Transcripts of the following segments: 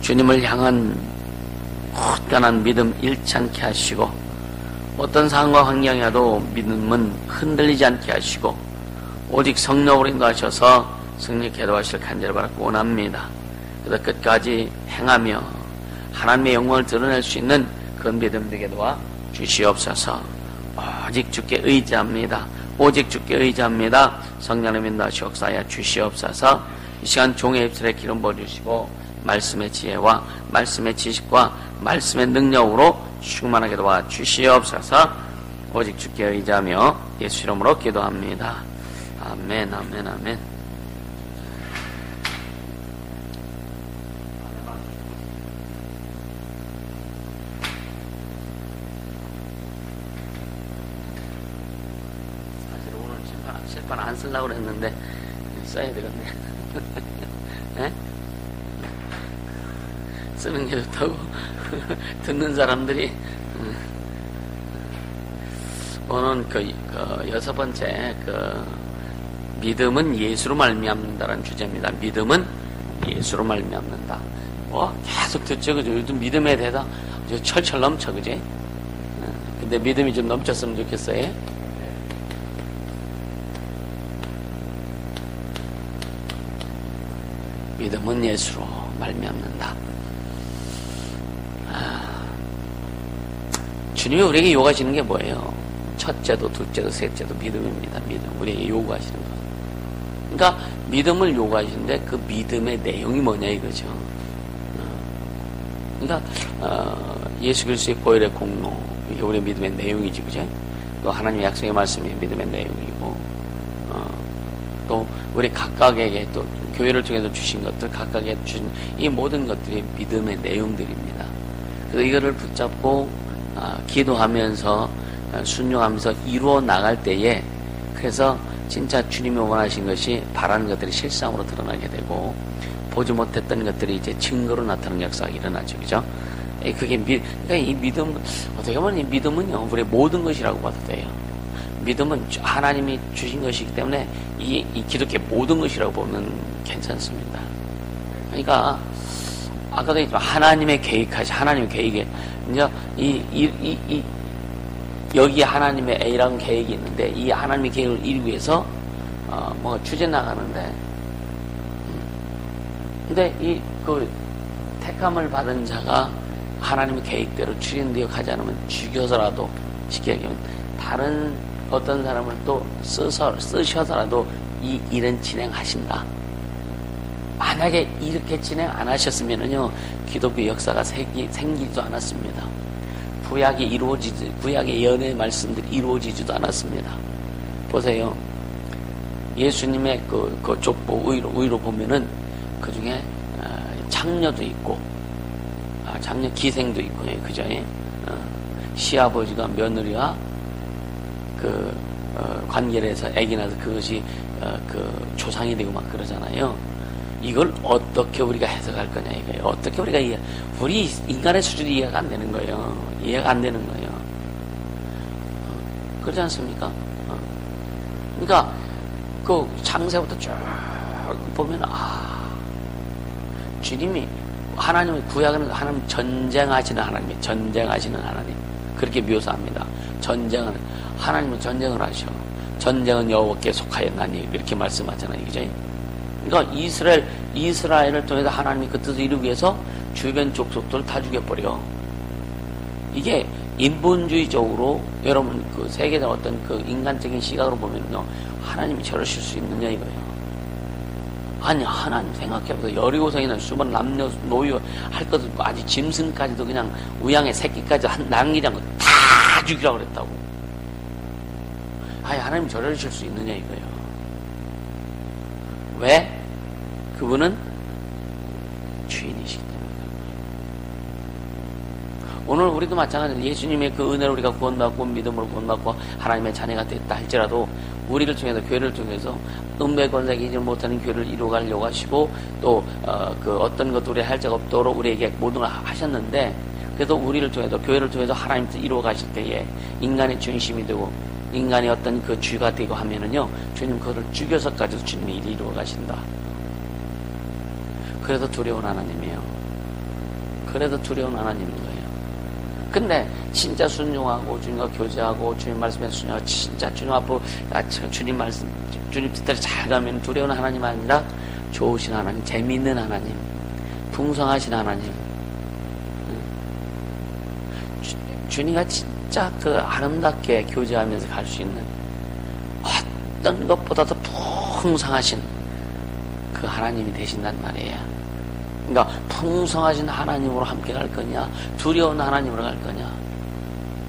주님을 향한 굳건한 믿음 잃지 않게 하시고, 어떤 상황과 환경에도 믿음은 흔들리지 않게 하시고, 오직 성령으로 인도하셔서 승리케 도와주실 간절히 바라고 원합니다. 그래서 끝까지 행하며 하나님의 영광을 드러낼 수 있는 그런 믿음 되게 도와 주시옵소서. 오직 주께 의지합니다. 오직 주께 의지합니다. 성령의 인도하시고 역사하여 주시옵소서. 이 시간 종의 입술에 기름 부어주시고 말씀의 지혜와 말씀의 지식과 말씀의 능력으로 충만하게 도와 주시옵소서. 오직 주께 의지하며 예수 이름으로 기도합니다. 아멘, 아멘, 아멘. 사실 오늘 칠판 안 쓰려고 그랬는데 써야 되겠네. 네? 쓰는 게 좋다고 듣는 사람들이. 오늘 그 여섯 번째 믿음은 예수로 말미암는다라는 주제입니다. 믿음은 예수로 말미암는다. 계속 듣죠, 그죠? 요즘 믿음에 대해서 철철 넘쳐, 그지? 근데 믿음이 좀 넘쳤으면 좋겠어요. 믿음은 예수로 말미암는다. 주님이 우리에게 요구하시는 게 뭐예요? 첫째도 둘째도 셋째도 믿음입니다. 믿음. 우리에게 요구하시는 거. 그러니까 믿음을 요구하시는데 그 믿음의 내용이 뭐냐 이거죠. 그러니까 예수 그리스도의 보혈의 공로, 이게 우리의 믿음의 내용이지, 그죠? 또 하나님의 약속의 말씀이 믿음의 내용이고, 또 우리 각각에게 또 교회를 통해서 주신 것들, 각각에게 주신 이 모든 것들이 믿음의 내용들입니다. 그래서 이거를 붙잡고 기도하면서 순종하면서 이루어 나갈 때에, 그래서 진짜 주님이 원하신 것이 바라는 것들이 실상으로 드러나게 되고, 보지 못했던 것들이 이제 증거로 나타나는 역사가 일어나죠, 그죠? 그게 그러니까 이 믿음, 어떻게 보면 이 믿음은요, 우리의 모든 것이라고 봐도 돼요. 믿음은 하나님이 주신 것이기 때문에 이 기독교의 모든 것이라고 보면 괜찮습니다. 그러니까 아까도 했지만 하나님의 하나님의 계획에 이제 여기 하나님의 A라는 계획이 있는데, 이 하나님의 계획을 이루기 위해서 뭔가 추진해 나가는데, 근데 택함을 받은 자가 하나님의 계획대로 추진되어 가지 않으면 죽여서라도, 쉽게 얘기하면 다른 어떤 사람을 또 쓰셔서라도 이 일은 진행하신다. 만약에 이렇게 진행 안 하셨으면은요, 기독교 역사가 생기지도 않았습니다. 구약의 연의 말씀들이 이루어지지도 않았습니다. 보세요. 예수님의 그 족보 의로 보면은 그 중에 장녀도 있고, 장녀 기생도 있고, 그죠? 시아버지가 며느리와 관계를 해서 아기 낳아서 그것이 조상이 되고 막 그러잖아요. 이걸 어떻게 우리가 해석할 거냐 이거예요. 어떻게 우리 인간의 수준이 이해가 안 되는 거예요. 이해가 안 되는 거예요. 그렇지 않습니까? 그러니까 그 창세부터 쭉 보면 주님이 하나님의 구약은 하나님 전쟁하시는 하나님 그렇게 묘사합니다. 하나님은 전쟁을 하셔. 전쟁은 여호와께 속하였나니 이렇게 말씀하잖아요, 그죠? 그러니까 이스라엘을 통해서 하나님이 그 뜻을 이루기 위해서 주변 족속들을 다 죽여버려. 이게 인본주의적으로 여러분 세계적 어떤 인간적인 시각으로 보면요, 하나님이 저러실 수 있느냐 이거예요. 아니, 하나님 생각해보세요. 여리고성에는 수많은 남녀 노유 할 것도 아직 짐승까지도 그냥 우양의 새끼까지 남기지 않고 다 죽이라고 그랬다고. 아니, 하나님 저러실 수 있느냐 이거예요. 왜? 그분은 주인이시기 때문에. 오늘 우리도 마찬가지로 예수님의 그 은혜로 우리가 구원받고 믿음으로 구원받고 하나님의 자녀가 됐다 할지라도, 우리를 통해서, 교회를 통해서 음배 권세가 이지 못하는 교회를 이루어가려고 하시고, 또 어떤 것도 우리 할 적 없도록 우리에게 모든 걸 하셨는데, 그래도 우리를 통해서, 교회를 통해서 하나님께서 이루어가실 때에 인간의 중심이 되고 인간의 어떤 그 주가 되고 하면은요, 주님 그거를 죽여서까지도 주님이 이루어 가신다. 그래서 두려운 하나님이에요. 그래도 두려운 하나님인 거예요. 근데 진짜 순종하고 주님과 교제하고 주님 말씀에 순종하고 진짜 주님 앞으로 주님 말씀 주님 뜻대로 잘 가면 두려운 하나님 아니라 좋으신 하나님, 재미있는 하나님, 풍성하신 하나님, 주님과 진짜 그 아름답게 교제하면서 갈 수 있는 어떤 것보다도 풍성하신 그 하나님이 되신단 말이에요. 그러니까 풍성하신 하나님으로 함께 갈 거냐, 두려운 하나님으로 갈 거냐.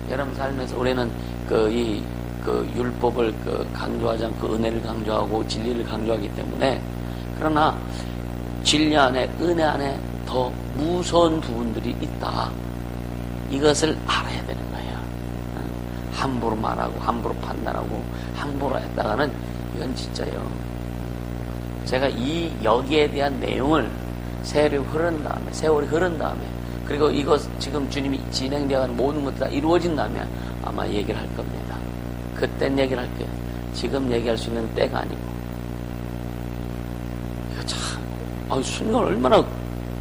여러분 삶에서 우리는 그 율법을 강조하지 않고 은혜를 강조하고 진리를 강조하기 때문에, 그러나 진리 안에, 은혜 안에 더 무서운 부분들이 있다. 이것을 알아야 되는 거예요. 함부로 말하고 함부로 판단하고 함부로 했다가는 이건 진짜요. 제가 여기에 대한 내용을 세월이 흐른 다음에 그리고 이것 지금 주님이 진행되어가는 모든 것들이 다 이루어진 다음에 아마 얘기를 할 겁니다. 그땐 얘기를 할 거예요. 지금 얘기할 수 있는 때가 아니고. 이거 참 순간 얼마나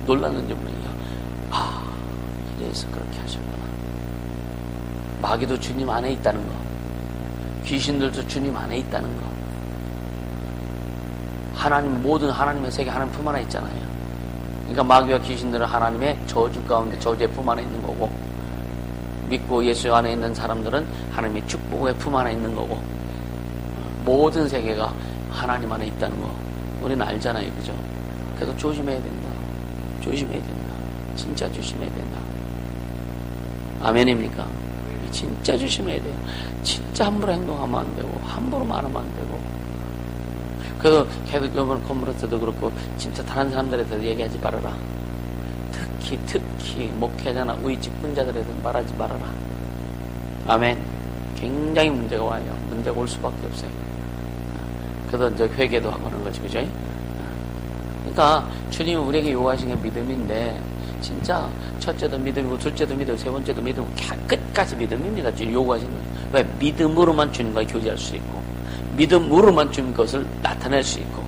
놀랐는지 모르겠어요. 이래서 그렇게 하셨구나. 마귀도 주님 안에 있다는 거, 귀신들도 주님 안에 있다는 거, 모든 하나님의 세계 하나님 품 안에 있잖아요. 그러니까 마귀와 귀신들은 하나님의 저주 가운데 저주의 품 안에 있는 거고, 믿고 예수 안에 있는 사람들은 하나님의 축복의 품 안에 있는 거고, 모든 세계가 하나님 안에 있다는 거 우리는 알잖아요. 그죠? 그래서 조심해야 된다. 조심해야 된다. 진짜 조심해야 된다. 아멘입니까? 진짜 조심해야 돼요. 진짜 함부로 행동하면 안 되고 함부로 말하면 안 되고. 그래서 계속 이번 컨퍼런스도 그렇고 진짜 다른 사람들에 대해서 얘기하지 말아라. 특히 목회자나 우리 직분자들에 대해서 말하지 말아라. 아멘. 굉장히 문제가 와요. 문제가 올 수밖에 없어요. 그래서 이제 회개도 하고 하는 거지, 그죠? 그러니까 주님은 우리에게 요구하신 게 믿음인데, 진짜 첫째도 믿음이고 둘째도 믿음이고 세 번째도 믿음이고 끝까지 믿음입니다. 주님 요구하시는 거예요. 왜? 믿음으로만 주님과 교제할 수 있고, 믿음으로만 주님 것을 나타낼 수 있고,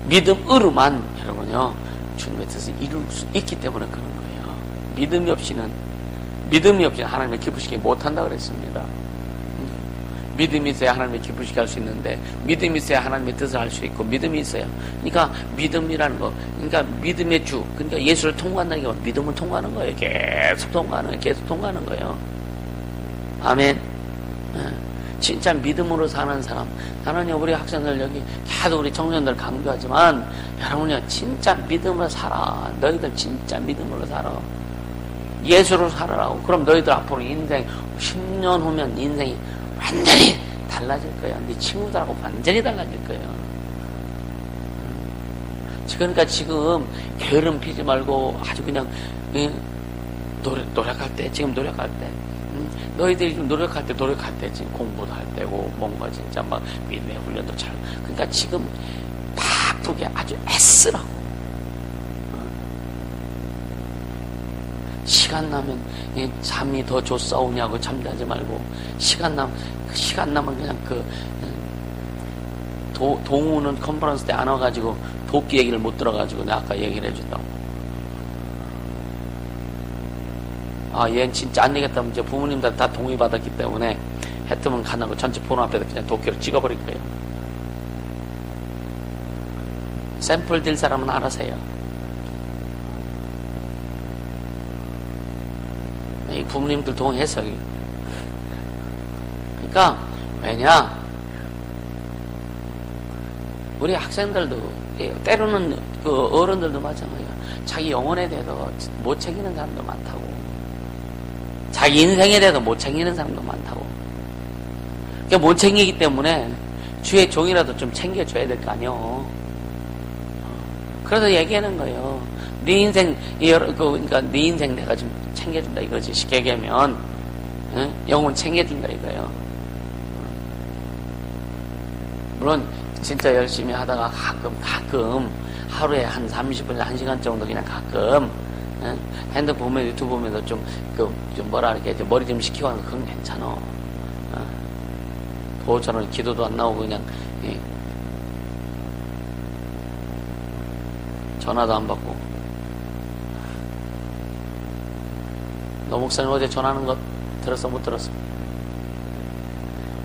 믿음으로만 여러분요 주님의 뜻을 이룰 수 있기 때문에 그런 거예요. 믿음이 없이는 하나님을 기쁘시게 못한다 그랬습니다. 믿음이 있어야 하나님을 기쁘시게 할 수 있는데, 믿음이 있어야 하나님의 뜻을 할 수 있고, 믿음이 있어야. 그러니까 믿음이라는 거, 그러니까 믿음의 주, 그러니까 예수를 통과한다는 게 믿음을 통과하는 거예요. 계속 통과하는 거예요. 아멘. 진짜 믿음으로 사는 사람. 나는요, 우리 학생들 여기 계속 우리 청년들 강조하지만, 여러분요, 진짜 믿음으로 살아. 너희들 진짜 믿음으로 살아. 예수로 살아라고. 그럼 너희들 앞으로 인생 10년 후면 인생이 완전히 달라질 거야. 네 친구들하고 완전히 달라질 거야. 그러니까 지금 게으름 피지 말고 아주 그냥 노력할 때, 지금 노력할 때, 너희들이 좀 노력할 때 지금 공부도 할 때고, 뭔가 진짜 막 믿음의 훈련도 잘. 그러니까 지금 바쁘게 아주 애쓰라고. 시간 나면 잠이 더 좋사오냐고 잠자지 말고, 시간 나면 그냥 동우는 컨퍼런스 때 안 와가지고 도끼 얘기를 못 들어가지고 내가 아까 얘기를 해준다고. 얘는 진짜 안 되겠다면 이제 부모님들 다 동의받았기 때문에 했으면 가나고 전체 보는 앞에다 그냥 도끼로 찍어버릴 거예요. 샘플 들 사람은 알아서요. 이 부모님들 동의해서. 그러니까 왜냐, 우리 학생들도 때로는 그 어른들도 마찬가지야. 자기 영혼에 대해서 못 챙기는 사람도 많다고. 자기 인생에 대해서 못 챙기는 사람도 많다고. 그러니까 못 챙기기 때문에 주의 종이라도 좀 챙겨줘야 될 거 아니요. 그래서 얘기하는 거예요. 네 인생, 그러니까 네 인생 내가 좀 챙겨준다 이거지. 쉽게 얘기하면, 영혼 챙겨준다 이거예요. 물론 진짜 열심히 하다가 가끔 하루에 한 30분, 1시간 정도 그냥 가끔 핸드폰 보면, 유튜브 보면서 좀 뭐라 이렇게 머리 좀 식히고 하는 거, 그건 괜찮아. 도처럼 기도도 안 나오고 그냥 전화도 안 받고. 너 목사님 어제 전하는 거 들었어? 못 들었어?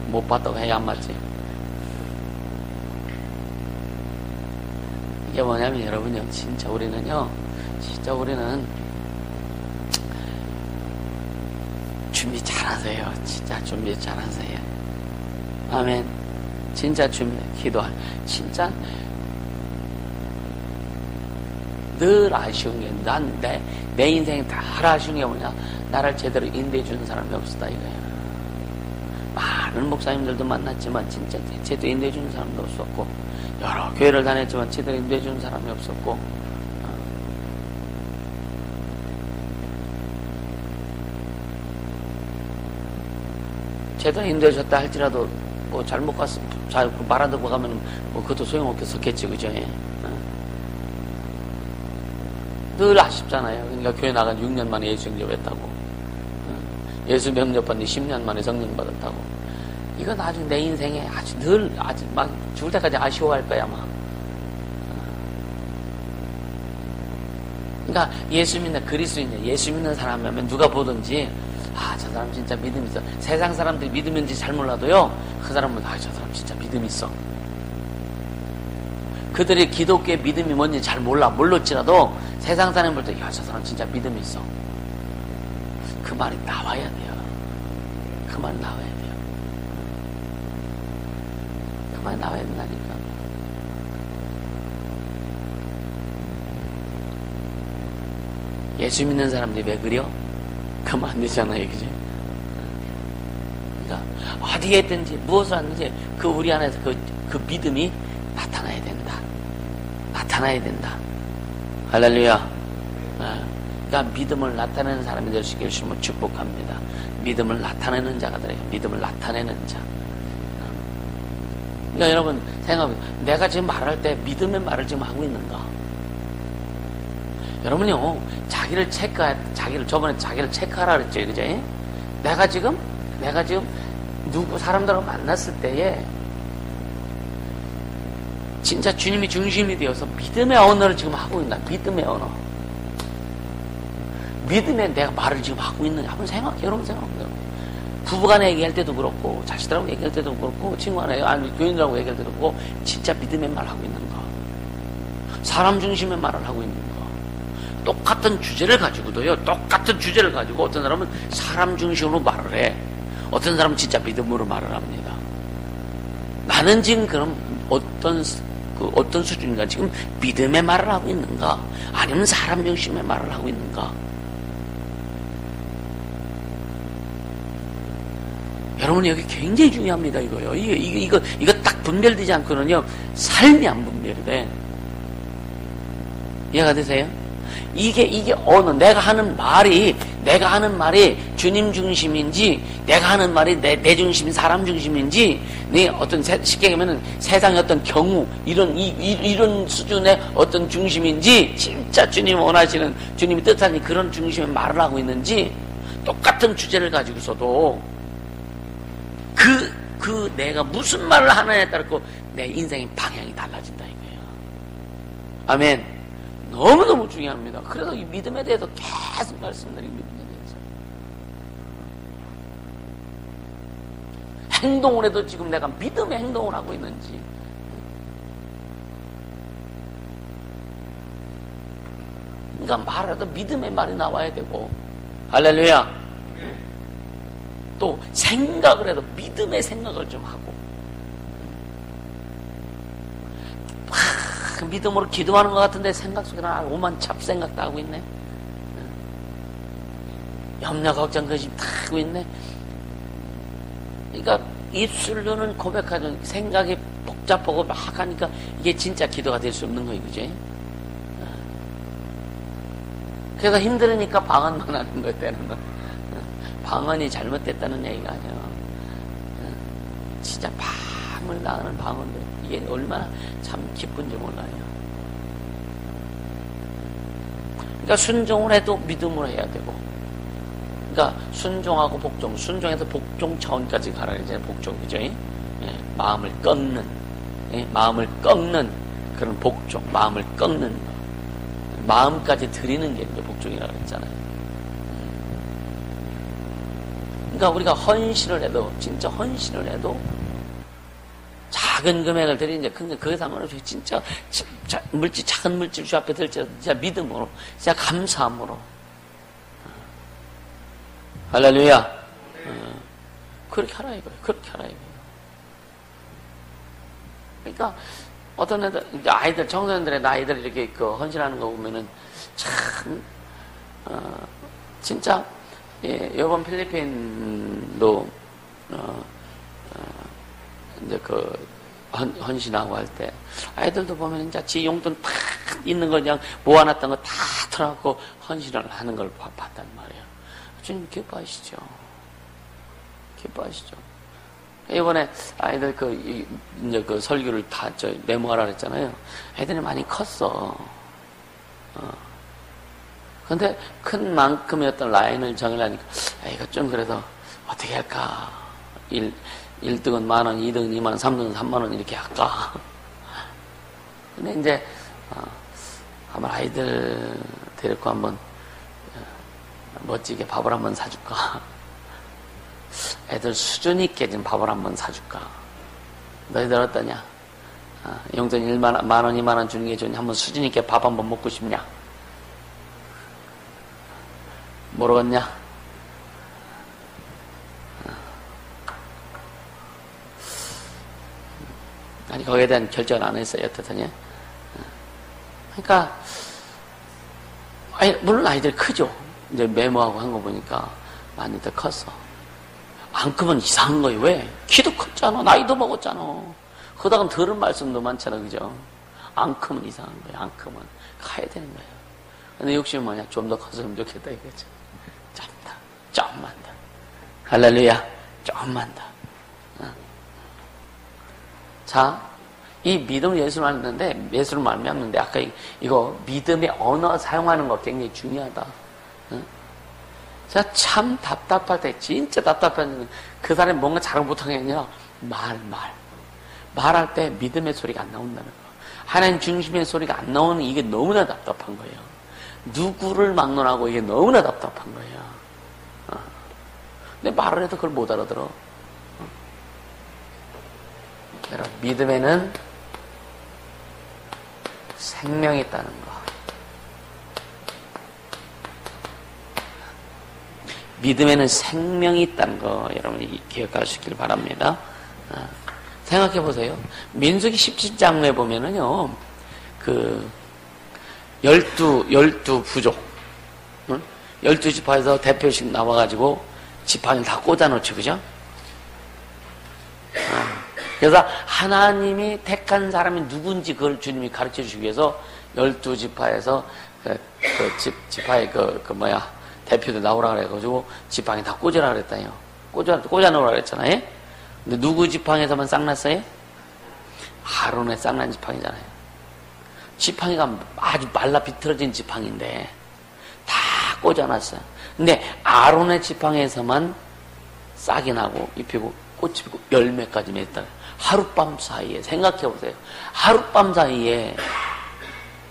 못 봤다고 해야 안 맞지? 이게 뭐냐면 여러분요, 진짜 우리는 준비 잘하세요. 진짜 준비 잘하세요. 아멘. 진짜 준비, 기도할. 진짜 늘 아쉬운 게, 내 인생에 다 아쉬운 게 뭐냐? 나를 제대로 인도해 주는 사람이 없었다 이거야. 많은 목사님들도 만났지만 진짜 제대로 인도해 주는 사람도 없었고, 여러 교회를 다녔지만 제대로 인도해 주는 사람이 없었고, 제대로 인도해 줬다 할지라도 뭐 잘못 갔어, 말 안 듣고 가면 뭐 그것도 소용없겠었겠지, 그죠? 늘 아쉽잖아요. 그러니까 교회 나간 6년 만에 예수 영접했다고, 예수 영접받는데 10년 만에 성령 받았다고. 이거 나중에 내 인생에 아주 막 죽을 때까지 아쉬워할 거야, 아마. 그러니까 예수 믿는 그리스도인, 예수 믿는 사람이면 누가 보든지 저 사람 진짜 믿음 있어. 세상 사람들이 믿음인지 잘 몰라도요, 그 사람은 저 사람 진짜 믿음 있어. 그들이 기독교의 믿음이 뭔지 잘 몰랐지라도 세상 사람들도 저 사람 진짜 믿음이 있어. 그 말이 나와야 돼요. 그 말이 나와야 돼요. 그 말이 나와야 된다니까. 예수 믿는 사람들이 왜 그려? 그러면 안 되잖아요, 그죠? 그러니까 어디에 있든지 무엇을 하든지 그 우리 안에서 그 믿음이 나타나야 된다. 나타나야 된다. 할렐루야. 그러니까 믿음을 나타내는 사람이 될 수 있게 주시면 축복합니다. 믿음을 나타내는 자가 되래요. 믿음을 나타내는 자. 그러니까 여러분 생각해보세요. 내가 지금 말할 때 믿음의 말을 지금 하고 있는가? 여러분요, 저번에 자기를 체크하라 그랬죠, 그죠? 내가 지금 사람들하고 만났을 때에 진짜 주님이 중심이 되어서 믿음의 언어를 지금 하고 있나? 믿음의 언어. 믿음의 내가 말을 지금 하고 있느냐? 한번 여러분 생각해보세요. 부부간에 얘기할 때도 그렇고, 자식들하고 얘기할 때도 그렇고, 친구간에, 교인들하고 얘기할 때도 그렇고, 진짜 믿음의 말을 하고 있는가? 사람 중심의 말을 하고 있는가? 똑같은 주제를 가지고도요, 어떤 사람은 사람 중심으로 말을 해. 어떤 사람은 진짜 믿음으로 말을 합니다. 나는 지금 그럼 어떤 수준인가? 지금 믿음의 말을 하고 있는가? 아니면 사람 중심의 말을 하고 있는가? 여러분, 여기 굉장히 중요합니다, 이거요. 이거 딱 분별되지 않고는요, 삶이 안 분별이 돼. 이해가 되세요? 이게 언어, 내가 하는 말이 주님 중심인지, 내가 하는 말이 내 중심, 사람 중심인지, 쉽게 얘기하면 세상의 어떤 경우, 이런 수준의 어떤 중심인지, 진짜 주님이 원하시는, 주님이 뜻하는 그런 중심의 말을 하고 있는지, 똑같은 주제를 가지고서도, 내가 무슨 말을 하느냐에 따라서 내 인생의 방향이 달라진다, 이거예요. 아멘. 너무너무 중요합니다. 그래서 이 믿음에 대해서 계속 말씀드린 믿음에 대해서. 행동을 해도 지금 내가 믿음의 행동을 하고 있는지. 그러니까 말해도 믿음의 말이 나와야 되고. 할렐루야. 또 생각을 해도 믿음의 생각을 좀 하고. 믿음으로 기도하는 것 같은데 생각 속에는 오만 잡생각도 하고 있네. 염려 걱정 근심 다 하고 있네. 그러니까 입술로는 고백하는 생각이 복잡하고 막 하니까 이게 진짜 기도가 될 수 없는 거예요, 그지? 그래서 힘들으니까 방언만 하는 거예요, 때는. 방언이 잘못됐다는 얘기가 아니에요. 진짜 밤을 나가는 방언들, 이게 얼마나 참 기쁜지 몰라요. 그러니까 순종을 해도 믿음으로 해야 되고, 그러니까 순종하고 복종, 순종해서 복종 차원까지 가라 이제 복종, 그죠? 마음을 꺾는, 마음을 꺾는 그런 복종, 마음을 꺾는 거, 마음까지 드리는 게 이제 복종이라고 했잖아요. 그러니까 우리가 헌신을 해도, 진짜 헌신을 해도, 작은 금액을 드리는데, 근데 그게 상관없이 진짜, 작은 물질 주 앞에 들지라도 진짜 믿음으로, 진짜 감사함으로. 할렐루야. 그렇게 하라 이거예요. 그렇게 하라 이거예요. 그러니까, 어떤 애들, 이제 아이들, 청소년들의 나이들 이렇게 헌신하는 거 보면은, 참, 진짜, 예, 이번 필리핀도, 이제 헌신하고 할 때, 아이들도 보면 이제 지 용돈 탁 있는 거 그냥 모아놨던 거 다 털어갖고 헌신을 하는 걸 봤단 말이에요. 주님 기뻐하시죠. 기뻐하시죠. 이번에 아이들 이제 설교를 다 메모하라 그랬잖아요. 애들이 많이 컸어. 근데 큰 만큼의 어떤 라인을 정하려니까, 이거 좀 그래도 어떻게 할까. 1등은 10,000원, 2등은 20,000원, 3등은 30,000원 이렇게 할까. 근데 이제, 한번 아이들 데리고 한번 멋지게 밥을 한번 사줄까. 애들 수준 있게 좀 밥을 한번 사줄까. 너희들 어떠냐? 용돈 10,000원, 10,000원, 20,000원 주는 게 좋냐? 한번 수준 있게 밥 한번 먹고 싶냐? 모르겠냐? 아니, 거기에 대한 결정을 안 했어요. 어떻더냐? 그러니까, 물론 아이들이 크죠. 이제 메모하고 한 거 보니까 많이 더 컸어. 안 크면 이상한 거예요. 왜? 키도 컸잖아. 나이도 먹었잖아. 그러다가 들은 말씀도 많잖아. 그죠? 안 크면 이상한 거예요. 안 크면. 가야 되는 거예요. 근데 욕심은 뭐냐? 좀 더 컸으면 좋겠다 이거죠. 좀만 더. 할렐루야. 좀만 더. 자, 이 믿음을 예수를 말했는데, 예수를 말미암는데, 아까 이거 믿음의 언어 사용하는 거 굉장히 중요하다. 제가 참 답답할 때, 진짜 답답한 그 사람이 뭔가 잘 못하겠냐? 말할 때 믿음의 소리가 안 나온다는 거. 하나님 중심의 소리가 안 나오는 이게 너무나 답답한 거예요. 누구를 막론하고 이게 너무나 답답한 거예요. 근데 말을 해도 그걸 못 알아들어. 여러분, 믿음에는 생명이 있다는 거. 믿음에는 생명이 있다는 거 여러분이 기억할 수 있기를 바랍니다. 생각해 보세요. 민수기 17장에 보면은요, 12 부족, 12지파에서 대표씩 나와가지고 지팡이를 다 꽂아놓죠, 그죠? 그래서 하나님이 택한 사람이 누군지 그걸 주님이 가르쳐 주기 위해서 12지파에서 지파의 대표도 나오라 그래가지고 지팡이 다 꽂으라 그랬다요. 꽂아놓으라 그랬잖아요. 근데 누구 지팡이에서만 싹났어요? 아론의 싹난 지팡이잖아요. 지팡이가 아주 말라 비틀어진 지팡이인데 다 꽂아놨어요. 근데 아론의 지팡이에서만 싹이 나고 잎이고 꽃이 피고 열매까지 맺다. 하룻밤 사이에 생각해보세요. 하룻밤 사이에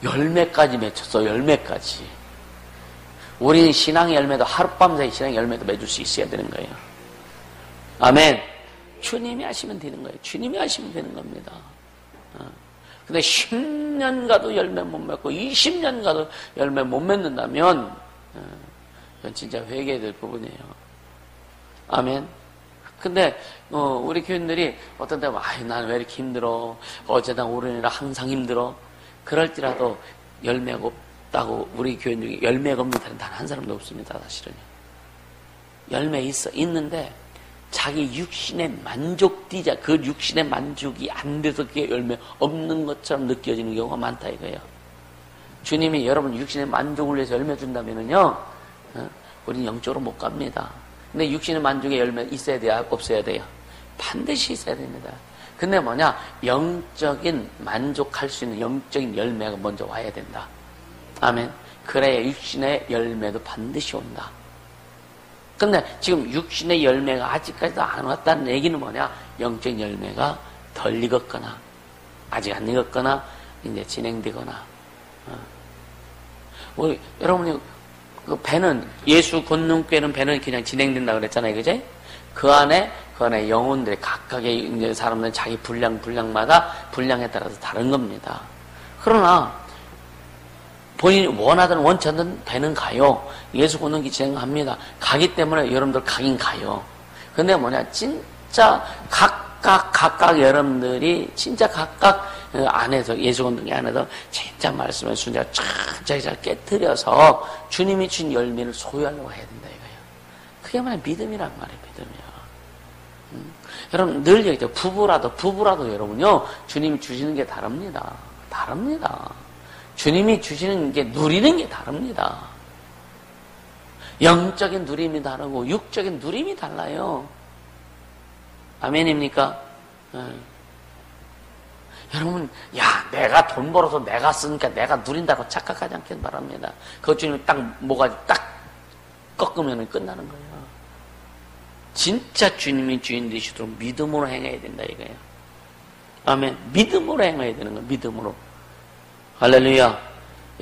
열매까지 맺혔어. 열매까지. 우리는 신앙의 열매도 하룻밤 사이에 신앙의 열매도 맺을 수 있어야 되는 거예요. 아멘. 주님이 하시면 되는 거예요. 주님이 하시면 되는 겁니다. 근데 10년 가도 열매 못 맺고 20년 가도 열매 못 맺는다면 이건 진짜 회개해야 될 부분이에요. 아멘. 근데 우리 교인들이 어떤 때 난 왜 이렇게 힘들어, 어제다 오르내라 항상 힘들어, 그럴지라도 열매가 없다고 우리 교인 중에 열매가 없는 사람은 단 한 사람도 없습니다. 사실은요. 열매 있는데 자기 육신의 만족디자, 그 육신의 만족이 안 돼서 그게 열매 없는 것처럼 느껴지는 경우가 많다 이거예요. 주님이 여러분 육신의 만족을 위해서 열매 준다면은요, 우리는 영적으로 못 갑니다. 근데 육신의 만족의 열매 있어야 돼요? 없어야 돼요? 반드시 있어야 됩니다. 근데 뭐냐? 영적인 만족할 수 있는 영적인 열매가 먼저 와야 된다. 아멘. 그래야 육신의 열매도 반드시 온다. 근데 지금 육신의 열매가 아직까지도 안 왔다는 얘기는 뭐냐? 영적인 열매가 덜 익었거나 아직 안 익었거나 이제 진행되거나. 여러분이 그 배는, 예수 권능궤는 배는 그냥 진행된다 그랬잖아요, 그제? 그 안에 영혼들이 각각의 이제 사람들은 자기 분량마다 분량에 따라서 다른 겁니다. 그러나 본인이 원하든 원치 않든 배는 가요. 예수 믿는 게 진행합니다. 가기 때문에 여러분들 가긴 가요. 근데 뭐냐, 진짜 각각 여러분들이 진짜 각각 안에서, 예수 믿는 게 안에서 진짜 말씀을 순자가 잘 깨뜨려서 주님이 준 열매를 소유하려고 해야 된다 이거예요. 그게 뭐냐, 믿음이란 말이에요. 믿음이요. 여러분 늘 얘기하죠. 부부라도 여러분요, 주님이 주시는 게 다릅니다. 주님이 주시는 게, 누리는 게 다릅니다. 영적인 누림이 다르고 육적인 누림이 달라요. 아멘입니까? 여러분, 내가 돈 벌어서 내가 쓰니까 내가 누린다고 착각하지 않길 바랍니다. 그것 주님이 딱 모가지 딱 꺾으면 끝나는 거예요. 진짜 주님이 주인 되시도록 믿음으로 행해야 된다 이거예요. 아멘. 믿음으로 행해야 되는 거예요. 믿음으로. 할렐루야.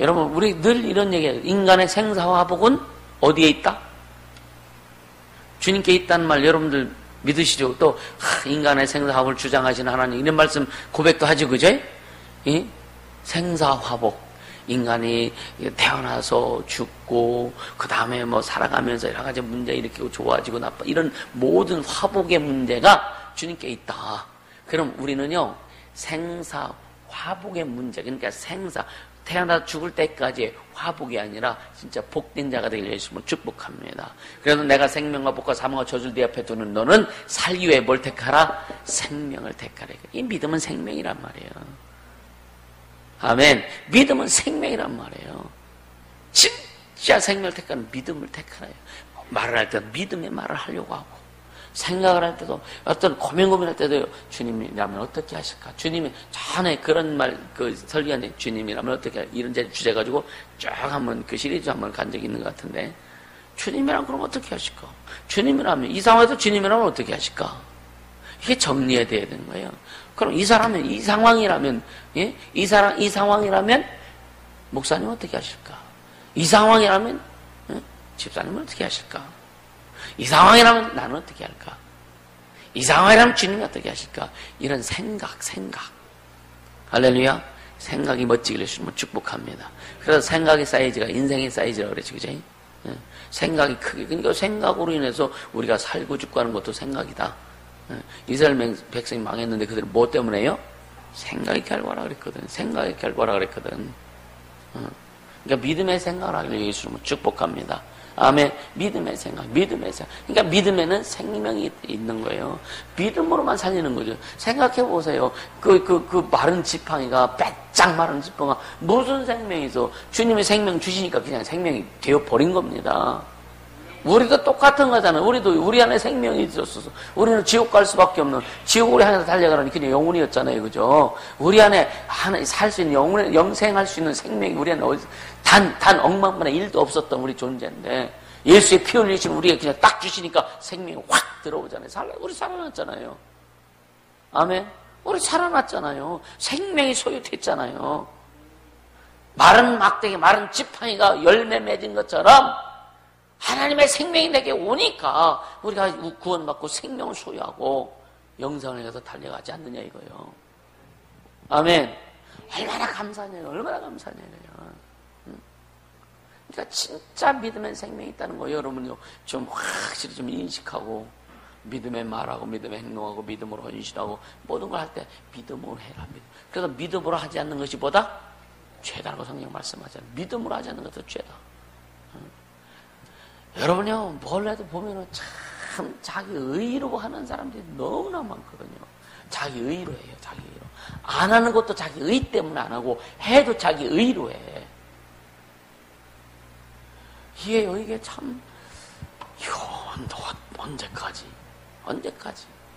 여러분, 우리 늘 이런 얘기해요. 인간의 생사화복은 어디에 있다? 주님께 있다는 말 여러분들 믿으시죠? 또 인간의 생사화복을 주장하시는 하나님 이런 말씀 고백도 하죠, 그죠? 생사화복. 인간이 태어나서 죽고 그 다음에 뭐 살아가면서 여러 가지 문제 일으키고 좋아지고 나빠 이런 모든 화복의 문제가 주님께 있다. 그럼 우리는요, 생사화복의 문제, 그러니까 태어나 죽을 때까지 화복이 아니라 진짜 복된 자가 되길 예수님을 축복합니다. 그래서 내가 생명과 복과 사망과 저주를 네 앞에 두는 너는 살기 위해 뭘 택하라? 생명을 택하라. 이 믿음은 생명이란 말이에요. 아멘. 믿음은 생명이란 말이에요. 진짜 생명을 택하는 믿음을 택하라. 말을 할 때도 믿음의 말을 하려고 하고, 생각을 할 때도, 어떤 고민할 때도 주님이라면 어떻게 하실까? 주님이 전에 그런 말, 설교하는 주님이라면 어떻게, 이런 주제 가지고 쭉 한번 시리즈 한번 간 적이 있는 것 같은데, 주님이라면 그럼 어떻게 하실까? 주님이라면, 이 상황에서 주님이라면 어떻게 하실까? 이게 정리해야 되는 거예요. 그럼 이 상황이라면, 예? 이 상황이라면, 목사님 어떻게 하실까? 이 상황이라면, 집사님은 어떻게 하실까? 이 상황이라면 나는 어떻게 할까? 이 상황이라면 주님이 어떻게 하실까? 이런 생각. 할렐루야. 생각이 멋지길 해주시면 축복합니다. 그래서 생각의 사이즈가 인생의 사이즈라고 그랬지, 그죠? 생각이 크게. 그러니까 생각으로 인해서 우리가 살고 죽고 하는 것도 생각이다. 이스라엘 백성이 망했는데 그들은 뭐 때문에요? 생각의 결과라 그랬거든. 그러니까 믿음의 생각을 하길 예수님은 축복합니다. 아멘. 믿음의 생각. 그러니까 믿음에는 생명이 있는 거예요. 믿음으로만 살리는 거죠. 생각해 보세요. 마른 지팡이가, 빼짝 마른 지팡이가 무슨 생명이 있어? 주님의 생명 주시니까 그냥 생명이 되어버린 겁니다. 우리도 똑같은 거잖아요. 우리 안에 생명이 있었어. 우리는 지옥 갈 수밖에 없는, 지옥으로 향해서 달려가는 그냥 영혼이었잖아요. 그죠? 우리 안에 살 수 있는 영생할 수 있는 생명이 우리 안에 단 억만분의 1도 없었던 우리 존재인데, 예수의 피 흘리시면 우리가 그냥 딱 주시니까 생명이 확 들어오잖아요. 우리 살아났잖아요. 아멘. 우리 살아났잖아요. 생명이 소유됐잖아요. 마른 막대기, 마른 지팡이가 열매 맺은 것처럼 하나님의 생명이 내게 오니까 우리가 구원받고 생명을 소유하고 영생을 향해서 달려가지 않느냐 이거예요. 아멘. 얼마나 감사해요. 그러니까 진짜 믿음의 생명이 있다는 거 여러분요 좀 확실히 좀 인식하고, 믿음의 말하고 믿음의 행동하고 믿음으로 헌신하고 모든 걸 할 때 믿음으로 해라. 그래서 믿음으로 하지 않는 것이 보다 죄다라고 성경 말씀하잖아요. 믿음으로 하지 않는 것도 죄다. 여러분요, 뭘 해도 보면은 참 자기 의로 하는 사람들이 너무나 많거든요. 자기 의로 해요, 자기 의로. 안 하는 것도 자기 의 때문에 안 하고, 해도 자기 의로 해. 이게 참, 언제까지?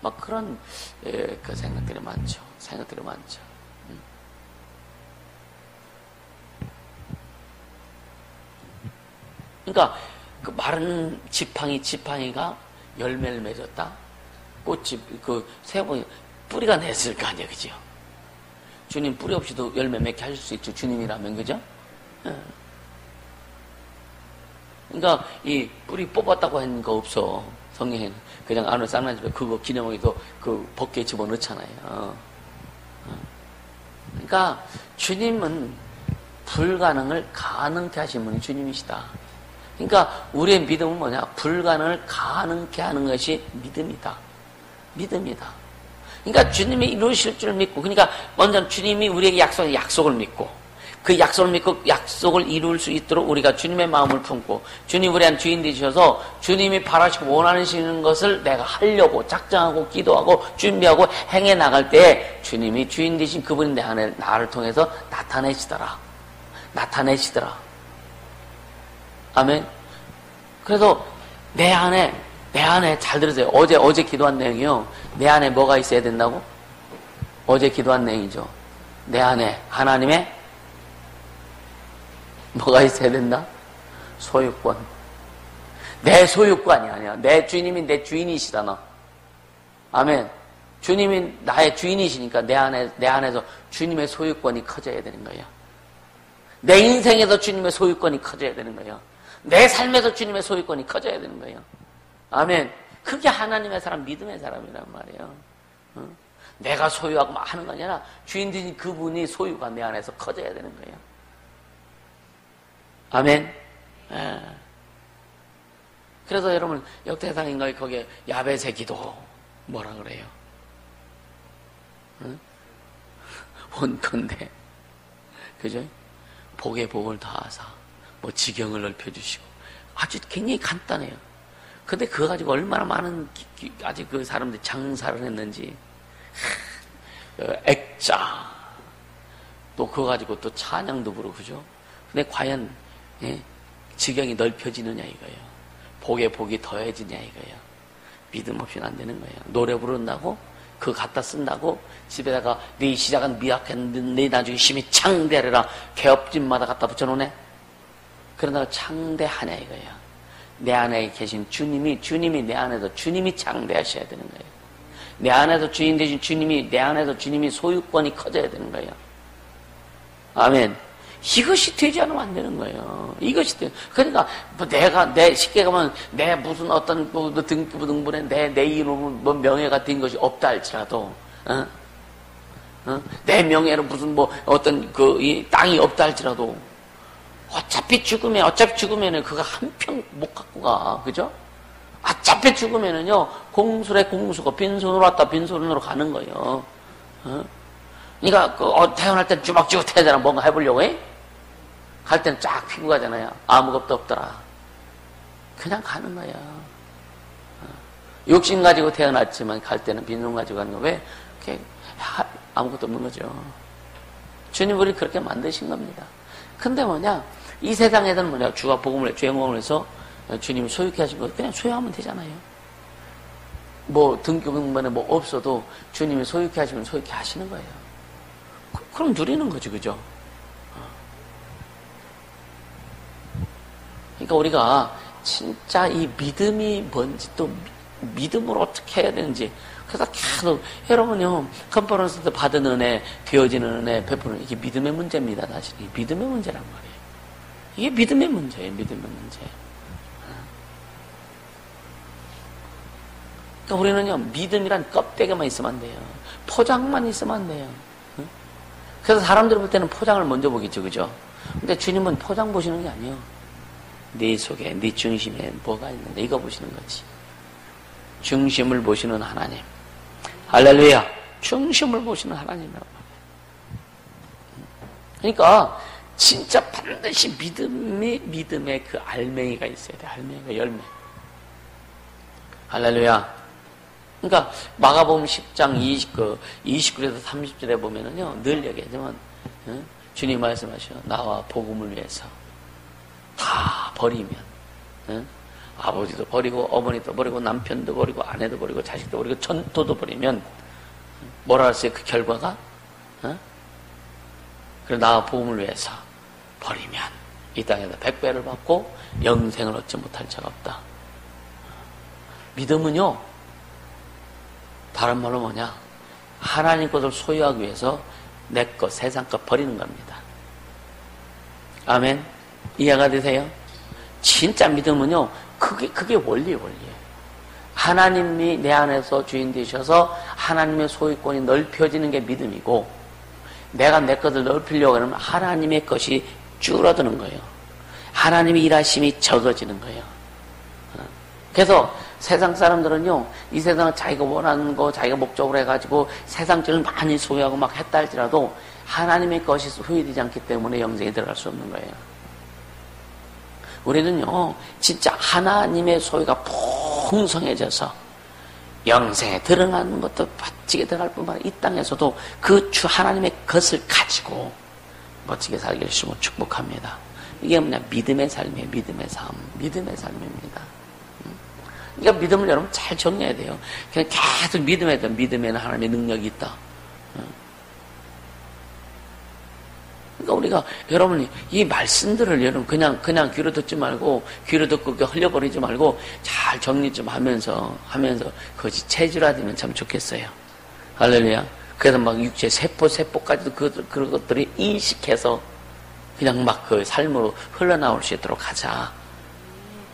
막 그런, 그 생각들이 많죠. 그러니까, 그 마른 지팡이가 열매를 맺었다. 꽃이, 세봉이 뿌리가 냈을 거 아니에요, 그죠? 주님 뿌리 없이도 열매 맺게 하실 수 있죠. 주님이라면, 그죠? 그러니까 이 뿌리 뽑았다고 하는 거 없어. 성경에는 그냥 안으로 쌍난집에 그거 기념하기도 그 벗게 집어넣잖아요. 그러니까 주님은 불가능을 가능케 하신 분이 주님이시다. 그러니까 우리의 믿음은 뭐냐? 불가능을 가능케 하는 것이 믿음이다. 믿음이다. 그러니까 주님이 이루실 줄 믿고, 그러니까 먼저 주님이 우리에게 약속을 믿고, 그 약속을 믿고 약속을 이룰 수 있도록 우리가 주님의 마음을 품고, 주님 우리한 주인 되셔서 주님이 바라시고 원하시는 것을 내가 하려고 작정하고 기도하고 준비하고 행해 나갈 때 주님이 주인 되신 그분이 내 안에 나를 통해서 나타내시더라. 아멘. 그래서 내 안에 잘 들으세요. 어제 기도한 내용이요. 내 안에 뭐가 있어야 된다고? 어제 기도한 내용이죠. 내 안에 하나님의 뭐가 있어야 된다? 소유권. 내 소유권이 아니야. 내 주님이 내 주인이시다, 너. 아멘. 주님이 나의 주인이시니까 내 안에서 주님의 소유권이 커져야 되는 거예요. 내 인생에서 주님의 소유권이 커져야 되는 거예요. 내 삶에서 주님의 소유권이 커져야 되는 거예요. 아멘. 그게 하나님의 사람, 믿음의 사람이란 말이에요. 내가 소유하고 막 하는 거 아니라 주인 되신 그분이 소유가 내 안에서 커져야 되는 거예요. 아멘. 예. 그래서 여러분 역대상인가에 거기에 야벳의 기도 뭐라 그래요? 원컨대 그죠? 복에 복을 더하사 뭐 지경을 넓혀주시고 아주 굉장히 간단해요. 근데 그거 가지고 얼마나 많은 아직 그 사람들이 장사를 했는지 액자 또 그거 가지고 또 찬양도 부르고 그죠? 근데 과연 지경이 넓혀지느냐 이거예요. 복에 복이 더해지냐 이거예요. 믿음 없이는 안 되는 거예요. 노래 부른다고 그거 갖다 쓴다고 집에다가 네 시작은 미약했는데 네 나중에 힘이 창대하리라 개업집마다 갖다 붙여놓네. 그러다가 창대하냐 이거예요. 내 안에 계신 주님이 내 안에서 주님이 창대하셔야 되는 거예요. 내 안에서 주인 되신 주님이 내 안에서 주님이 소유권이 커져야 되는 거예요. 아멘. 이것이 되지 않으면 안 되는 거예요. 이것이 돼. 그러니까 내 쉽게 가면 내 무슨 어떤 등본에 내 이름은 뭐 명예가 된 것이 없다 할지라도 내 명예로 무슨 뭐 어떤 이 땅이 없다 할지라도 어차피 죽으면은 그거 한 평 못 갖고 가. 그죠? 어차피 죽으면은요, 공술에 공수고, 빈손으로 왔다 빈손으로 가는 거예요. 그러니까, 태어날 땐 주먹 쥐고 태어나잖아. 뭔가 해보려고 해? 갈 때는 쫙 피고 가잖아요. 아무것도 없더라. 그냥 가는 거야. 욕심 가지고 태어났지만 갈 때는 빈손 가지고 가는 거. 왜? 아무것도 없는 거죠. 주님 우리 그렇게 만드신 겁니다. 근데 뭐냐? 이 세상에서는 뭐냐? 주가 복음을, 주행복음을 해서 주님이 소유케 하신 거 그냥 소유하면 되잖아요. 뭐 등기부등본에 뭐 없어도 주님이 소유케 하시면 소유케 하시는 거예요. 그럼 누리는 거지, 그죠? 그러니까 우리가 진짜 이 믿음이 뭔지 또 믿음으로 어떻게 해야 되는지 그래서 계속 여러분요 컨퍼런스 때 받은 은혜, 되어지는 은혜, 베푸는 이게 믿음의 문제입니다. 사실 이게 믿음의 문제란 말이에요. 이게 믿음의 문제예요. 믿음의 문제. 그러니까 우리는요 믿음이란 껍데기만 있으면 안 돼요. 포장만 있으면 안 돼요. 그래서 사람들 볼 때는 포장을 먼저 보겠죠, 그죠? 근데 주님은 포장 보시는 게 아니에요. 네 속에, 네 중심에 뭐가 있는데 이거 보시는 거지. 중심을 보시는 하나님. 할렐루야. 중심을 보시는 하나님이라고 합니다. 그러니까 진짜 반드시 믿음의 그 알맹이가 있어야 돼. 알맹이가 열매. 할렐루야. 그러니까 마가복음 10장 29절에서 30절에 보면은요 늘 얘기하지만 주님 말씀하셔. 나와 복음을 위해서 다 버리면 아버지도 버리고 어머니도 버리고 남편도 버리고 아내도 버리고 자식도 버리고 전토도 버리면 뭐라 했어요? 그 결과가 그래 나와 복음을 위해서 버리면 이 땅에서 100배를 받고 영생을 얻지 못할 자가 없다. 믿음은요 다른 말로 뭐냐 하나님 것을 소유하기 위해서 내 것 세상 것 버리는 겁니다. 아멘. 이해가 되세요? 진짜 믿음은요 그게 원리예요. 하나님이 내 안에서 주인 되셔서 하나님의 소유권이 넓혀지는 게 믿음이고, 내가 내 것을 넓히려고 하면 하나님의 것이 줄어드는 거예요. 하나님의 일하심이 적어지는 거예요. 그래서 세상 사람들은요, 이 세상은 자기가 원하는 거, 자기가 목적으로 해가지고 세상적을 많이 소유하고 막 했다 할지라도 하나님의 것이 소유되지 않기 때문에 영생에 들어갈 수 없는 거예요. 우리는요, 진짜 하나님의 소유가 풍성해져서 영생에 들어가는 것도 멋지게 들어갈 뿐만 아니라 이 땅에서도 그 주 하나님의 것을 가지고 멋지게 살기를 주시면 축복합니다. 이게 뭐냐? 믿음의 삶이에요. 믿음의 삶. 믿음의 삶입니다. 그러니까 믿음을 여러분 잘 정리해야 돼요. 그냥 계속 믿음에 대한 믿음에는 하나님의 능력이 있다. 그러니까 우리가 여러분이 이 말씀들을 여러분 그냥 귀로 듣지 말고 귀로 듣고 흘려버리지 말고 잘 정리 좀 하면서 그것이 체질화되면 참 좋겠어요. 할렐루야. 그래서 막 육체 세포까지도 그런 것들이 인식해서 그냥 막 그 삶으로 흘러나올 수 있도록 하자.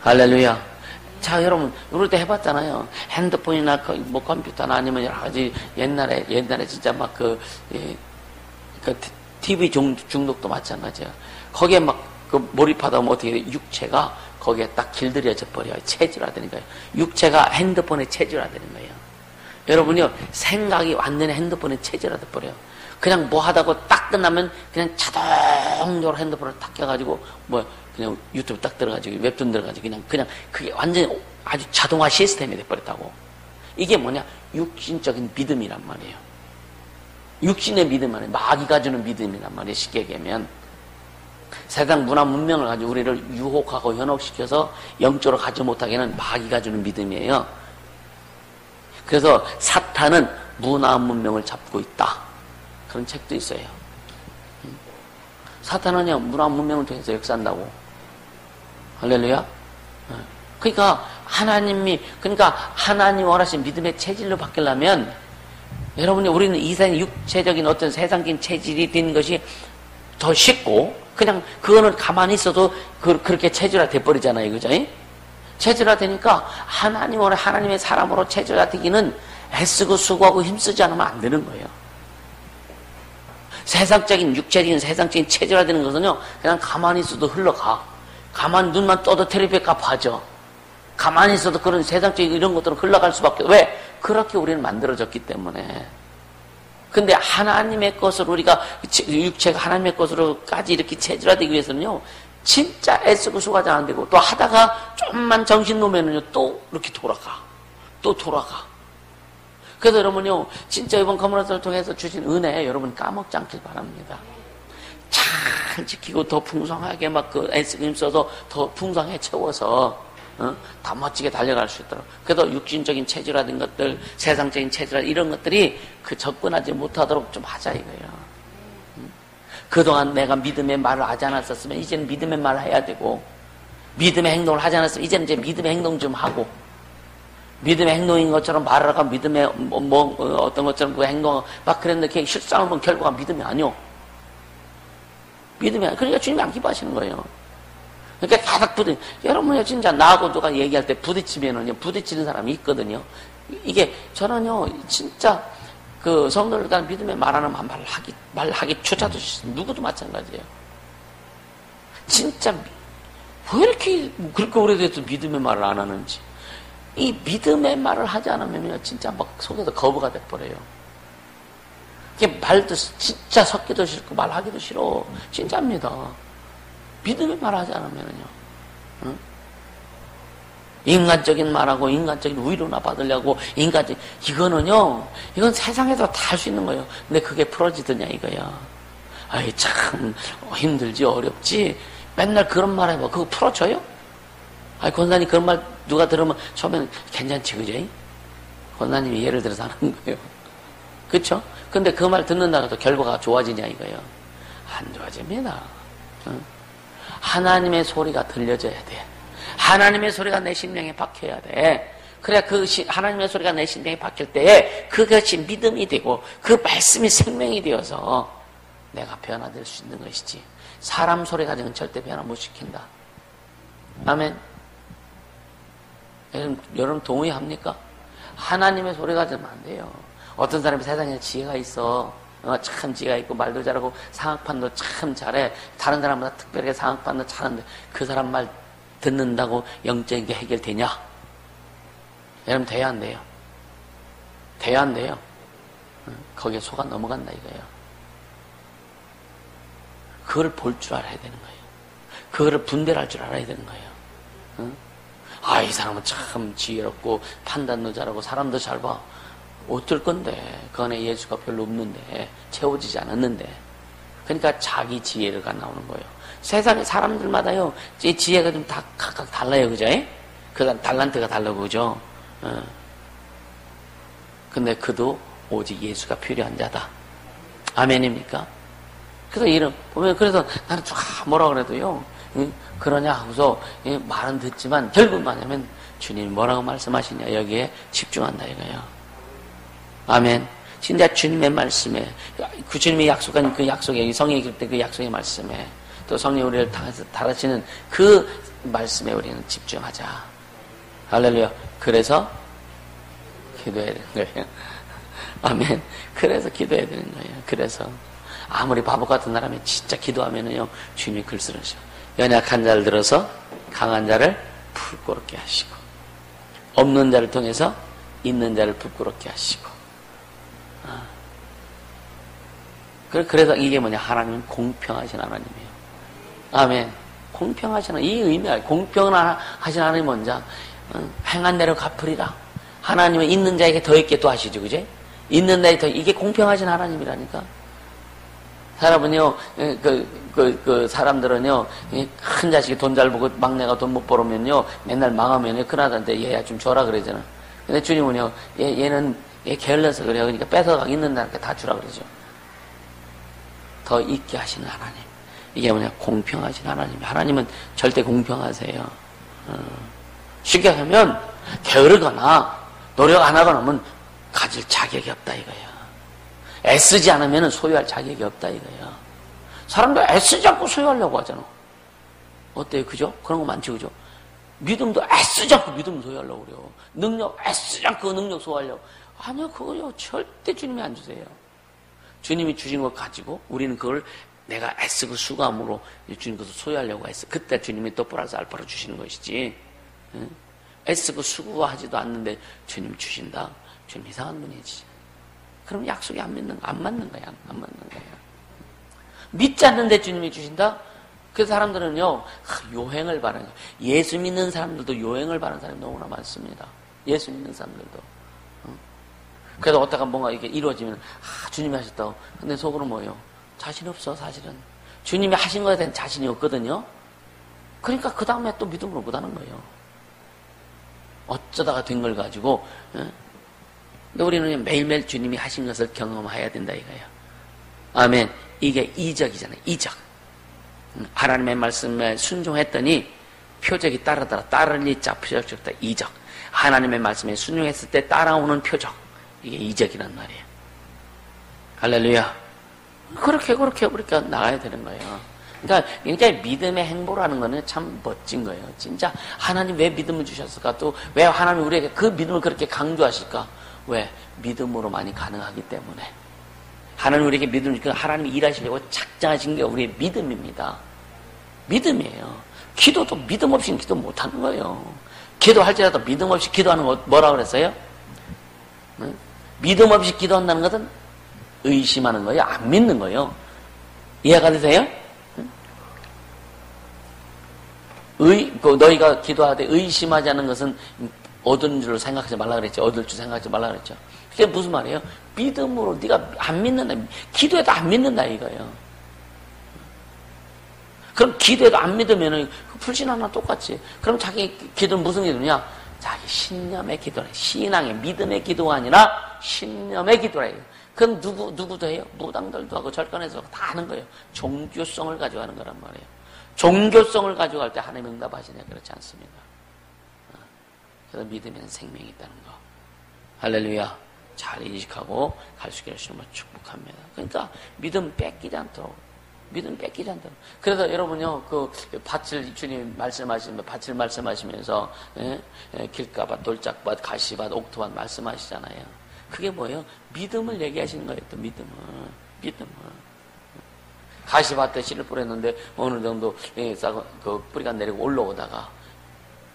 할렐루야. 자, 여러분, 우리도 해봤잖아요. 핸드폰이나 뭐 컴퓨터나 아니면 여러 가지 옛날에 진짜 막 TV 중독도 마찬가지야. 거기에 막 몰입하다 보면 어떻게 돼? 육체가 거기에 딱 길들여져 버려요. 체질화되니까요. 육체가 핸드폰에 체질화되는 거예요. 여러분요, 생각이 완전히 핸드폰에 체질화돼 버려요. 그냥 뭐 하다가 딱 끝나면 그냥 자동적으로 핸드폰을 딱 켜가지고 그냥 유튜브 딱 들어가지고 웹툰 들어가지고 그냥 그게 완전히 아주 자동화 시스템이 돼버렸다고. 이게 뭐냐? 육신적인 믿음이란 말이에요. 육신의 믿음 안에 마귀가 주는 믿음이란 말이에요. 쉽게 얘기하면 세상 문화 문명을 가지고 우리를 유혹하고 현혹시켜서 영적으로 가지 못하게 하는 마귀가 주는 믿음이에요. 그래서 사탄은 문화 문명을 잡고 있다. 그런 책도 있어요. 사탄은요, 문화 문명을 통해서 역사한다고. 할렐루야. 그러니까 하나님 원하신 믿음의 체질로 바뀌려면 여러분이 우리는 이 세상 육체적인 어떤 세상적인 체질이 된 것이 더 쉽고 그냥 그거는 가만히 있어도 그렇게 체질화 돼버리잖아요. 그죠? 체질화 되니까 하나님의 사람으로 체질화 되기는 애쓰고 수고하고 힘쓰지 않으면 안 되는 거예요. 육체적인 세상적인 체질화 되는 것은요, 그냥 가만히 있어도 흘러가. 가만히 눈만 떠도 텔레비에 갚아져. 가만히 있어도 그런 세상적인 이런 것들은 흘러갈 수밖에. 왜? 그렇게 우리는 만들어졌기 때문에. 근데 하나님의 것을 우리가 육체가 하나님의 것으로까지 이렇게 체질화되기 위해서는요, 진짜 애쓰고 수고하지 않으면 되고, 또 하다가 좀만 정신 놓으면은요, 또 이렇게 돌아가. 그래서 여러분요, 진짜 이번 커뮤니티를 통해서 주신 은혜 여러분 까먹지 않길 바랍니다. 잘 지키고 더 풍성하게 애쓰고 힘써서 더 풍성하게 채워서 다 멋지게 달려갈 수 있도록. 그래도 육신적인 체질화된 것들, 세상적인 체질화 이런 것들이 접근하지 못하도록 좀 하자 이거예요. 그동안 내가 믿음의 말을 하지 않았었으면 이제는 믿음의 말을 해야 되고, 믿음의 행동을 하지 않았으면 이제는 이제 믿음의 행동 좀 하고, 믿음의 행동인 것처럼 말을 하고 믿음의 어떤 것처럼 그 행동 막 그랬는데 실상을 보면 결과가 믿음이 아니오. 그러니까 주님이 안 기뻐하시는 거예요. 그러니까 계속 여러분요, 진짜 나하고 누가 얘기할 때 부딪히면은요, 부딪히는 사람이 있거든요. 이게 저는요, 진짜 성도들과 믿음의 말하는 말하기조차도 누구도 마찬가지예요. 진짜 왜 이렇게 그렇게 오래돼서 믿음의 말을 안 하는지. 이 믿음의 말을 하지 않으면요, 진짜 막 속에서 거부가 돼버려요. 이게 말도 진짜 섞기도 싫고 말하기도 싫어. 진짜입니다. 믿음의 말을 하지 않으면요, 응? 인간적인 말하고 인간적인 위로나 받으려고 이건 세상에서 다 할 수 있는 거예요. 근데 그게 풀어지더냐 이거야. 아이 참 힘들지 어렵지. 맨날 그런 말 해봐. 그거 풀어줘요? 권사님 그런 말 누가 들으면 처음에는 괜찮지, 그죠? 권사님이 예를 들어서 하는 거예요. 그쵸? 근데 그 말 듣는다고 또 결과가 좋아지냐 이거예요. 안 좋아집니다. 응? 하나님의 소리가 들려져야 돼. 하나님의 소리가 내 심령에 박혀야 돼. 그래야 하나님의 소리가 내 심령에 박힐 때에 그것이 믿음이 되고 그 말씀이 생명이 되어서 내가 변화될 수 있는 것이지. 사람 소리 가지고는 절대 변화 못 시킨다. 아멘. 여러분 동의합니까? 하나님의 소리가 들으면 안 돼요. 어떤 사람이 세상에 지혜가 있어. 참 지혜가 있고 말도 잘하고 상황판도 참 잘해. 다른 사람보다 특별하게 상황판도 잘하는데 그 사람 말 듣는다고 영적인 게 해결되냐? 여러분 돼야 안 돼요? 돼야 안 돼요? 거기에 속아 넘어간다 이거예요. 그걸 볼 줄 알아야 되는 거예요. 그거를 분별할 줄 알아야 되는 거예요. 이 사람은 참 지혜롭고 판단도 잘하고 사람도 잘 봐. 어떨 건데 그 안에 예수가 별로 없는데 채워지지 않았는데. 그러니까 자기 지혜가 나오는 거예요. 세상에 사람들마다요 지혜가 좀 다 각각 달라요. 그죠? 그 달란트가 다르고 그죠? 근데 그도 오직 예수가 필요한 자다. 아멘입니까? 그래서 이런 보면 그래서 나는 뭐라 그래도요 그러냐 하고서 말은 듣지만 결국 뭐냐면 주님이 뭐라고 말씀하시냐 여기에 집중한다 이거예요. 아멘. 진짜 주님의 말씀에 그 주님이 약속한 그 약속에 성령이 길 때 그 약속의 말씀에 또 성령 우리를 달아주시는 그 말씀에 우리는 집중하자. 할렐루야. 그래서 기도해야 되는 거예요. 아멘. 그래서 기도해야 되는 거예요. 그래서 아무리 바보 같은 사람이 진짜 기도하면은요 주님이 글쓰러셔. 연약한 자를 들어서 강한 자를 부끄럽게 하시고 없는 자를 통해서 있는 자를 부끄럽게 하시고. 그래서 이게 뭐냐? 하나님은 공평하신 하나님이에요. 아멘. 공평하신 하나님. 이 의미야. 공평하신 하나님 먼저 행한 대로 갚으리라. 하나님은 있는 자에게 더 있게 또 하시죠. 그제? 있는 자에게 더 이게 공평하신 하나님이라니까. 사람은요, 그 사람들은요, 큰 자식이 돈 잘 벌고 막내가 돈 못 벌으면요, 맨날 망하면요, 큰아들한테 얘야 좀 줘라 그러잖아. 근데 주님은요, 얘는 게을러서 그래요. 그러니까 뺏어가 있는 자한테 다 주라 그러죠. 더 있게 하시는 하나님. 이게 뭐냐? 공평하신 하나님. 하나님은 절대 공평하세요. 쉽게 하면 게으르거나 노력 안 하거나 하면 가질 자격이 없다 이거예요. 애쓰지 않으면 소유할 자격이 없다 이거예요. 사람도 애쓰지 않고 소유하려고 하잖아. 어때요? 그죠? 그런 거 많죠, 그죠? 믿음도 애쓰지 않고 믿음 소유하려고 그래요. 능력 애쓰지 않고 그 능력 소유하려고. 아니요, 그거요. 절대 주님이 안 주세요. 주님이 주신 걸 가지고 우리는 그걸 내가 애쓰고 수고함으로 주님 것을 소유하려고 했어. 그때 주님이 또 플러스 알파로 주시는 것이지. 애쓰고 수고하지도 않는데 주님 주신다. 주님 이상한 분이지. 그럼 약속이 안 맞는 거야. 안 맞는 거예요. 믿지 않는데 주님이 주신다? 그 사람들은요, 요행을 바라는 거예요. 예수 믿는 사람들도 요행을 바라는 사람이 너무나 많습니다. 예수 믿는 사람들도. 그래도 어디다가 뭔가 이렇게 이루어지면, 주님이 하셨다고. 근데 속으로 뭐예요? 자신 없어, 사실은. 주님이 하신 거에 대한 자신이 없거든요? 그러니까 그 다음에 또 믿음으로 못하는 거예요. 어쩌다가 된 걸 가지고, 근데 우리는 매일매일 주님이 하신 것을 경험해야 된다 이거예요. 아멘. 이게 이적이잖아요. 이적. 하나님의 말씀에 순종했더니 표적이 따르더라. 따를 이자 표적적다 이적. 하나님의 말씀에 순종했을 때 따라오는 표적. 이게 이적이란 말이에요. 할렐루야. 그렇게 나가야 되는 거예요. 그러니까 믿음의 행보라는 거는 참 멋진 거예요. 진짜 하나님 왜 믿음을 주셨을까? 또 왜 하나님 우리에게 그 믿음을 그렇게 강조하실까? 왜? 믿음으로만이 가능하기 때문에. 하나님 우리에게 믿음을 주시고 하나님이 일하시려고 작정하신 게 우리의 믿음입니다. 믿음이에요. 기도도 믿음 없이는 기도 못하는 거예요. 기도할지라도 믿음 없이 기도하는 거 뭐라 그랬어요? 믿음 없이 기도한다는 것은 의심하는 거예요. 안 믿는 거예요. 이해가 되세요? 너희가 기도하되 의심하지 않는 것은 얻은 줄로 생각하지 말라 그랬죠. 얻을 줄 생각하지 말라 그랬죠. 그게 무슨 말이에요? 믿음으로 네가 안 믿는다. 기도해도 안 믿는다 이거예요. 그럼 기도해도 안 믿으면은 불신하나 똑같지. 그럼 자기 기도는 무슨 기도냐? 자기 신념의 기도래. 신앙의 믿음의 기도가 아니라 신념의 기도래요. 그럼 누구도 해요? 무당들도 하고 절간에서 다 하는 거예요. 종교성을 가지고 하는 거란 말이에요. 종교성을 가지고 할 때 하나님 응답하시냐? 그렇지 않습니다. 그래서 믿음에는 생명이 있다는 거. 할렐루야. 잘 인식하고 갈 수 있게 하시는 걸 축복합니다. 그러니까 믿음 뺏기지 않도록 믿음 뺏기지 않다. 그래서 여러분요, 그 밭을 주님 말씀하시면 밭을 말씀하시면서 길가밭, 돌짝밭, 가시밭, 옥토밭 말씀하시잖아요. 그게 뭐예요? 믿음을 얘기하시는 거예요. 또 믿음을. 가시밭에 씨를 뿌렸는데 어느 정도 그 뿌리가 내리고 올라오다가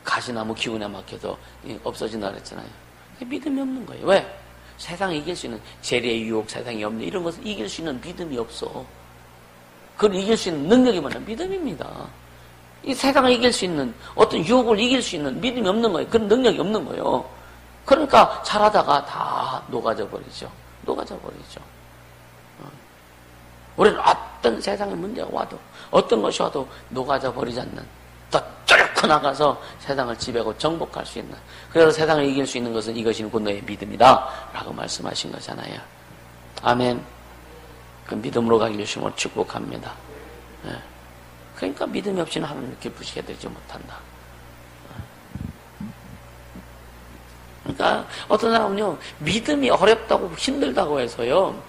가시나무 기운에 막혀서 없어진다 그랬잖아요. 믿음이 없는 거예요. 왜? 세상을 이길 수 있는 재리의 유혹, 세상의 염려 이런 것을 이길 수 있는 믿음이 없어. 그걸 이길 수 있는 능력이 뭐냐? 믿음입니다. 이 세상을 이길 수 있는 어떤 유혹을 이길 수 있는 믿음이 없는 거예요. 그런 능력이 없는 거예요. 그러니까 잘하다가 다 녹아져 버리죠. 우리는 어떤 세상의 문제가 와도 어떤 것이 와도 녹아져 버리지 않는 더 뚫고 나가서 세상을 지배하고 정복할 수 있는, 그래서 세상을 이길 수 있는 것은 이것이 곧 너의 믿음이다 라고 말씀하신 거잖아요. 아멘. 그 믿음으로 가기 주심을 축복합니다. 그러니까 믿음이 없이는 하나님을 기쁘시게 되지 못한다. 그러니까 어떤 사람은요, 믿음이 어렵다고 힘들다고 해서요,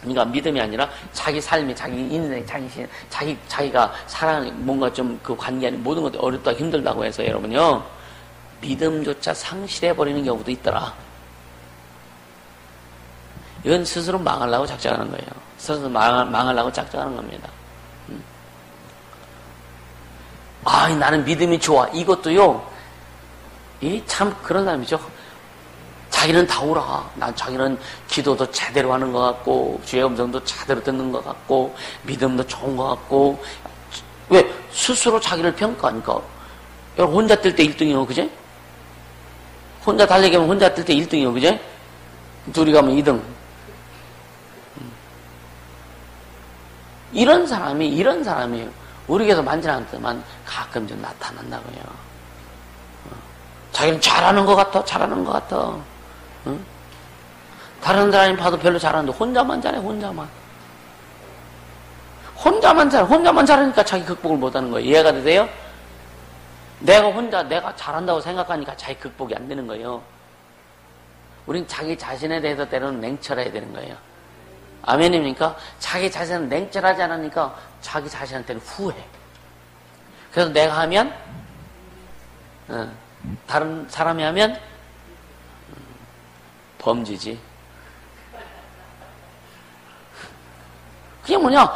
그러니까 믿음이 아니라 자기 삶이, 자기 인생, 자기가 사랑, 뭔가 좀 그 관계 안에 모든 것들이 어렵다고 힘들다고 해서 여러분요, 믿음조차 상실해버리는 경우도 있더라. 이건 스스로 망하려고 작정하는 거예요. 스스로 망하려고 작정하는 겁니다. 나는 믿음이 좋아. 이것도요, 참 그런 사람이죠. 자기는 다 오라. 자기는 기도도 제대로 하는 것 같고, 주의 음성도 제대로 듣는 것 같고, 믿음도 좋은 것 같고, 왜? 스스로 자기를 평가하니까. 여러분, 혼자 뛸 때 1등이요, 그제? 혼자 달리기 하면 혼자 뛸 때 1등이요, 그제? 둘이 가면 2등. 이런 사람이 우리에게서 많지는 않지만 가끔 좀 나타난다고요. 자기는 잘하는 것 같아. 응? 다른 사람이 봐도 별로 잘하는데 혼자만 잘해. 혼자만 잘하니까 자기 극복을 못하는 거예요. 이해가 되세요? 내가 잘한다고 생각하니까 자기 극복이 안 되는 거예요. 우린 자기 자신에 대해서 때로는 냉철해야 되는 거예요. 아멘입니까? 자기 자신은 냉철하지 않으니까 자기 자신한테는 후회. 그래서 내가 하면, 다른 사람이 하면, 범죄지. 그게 뭐냐?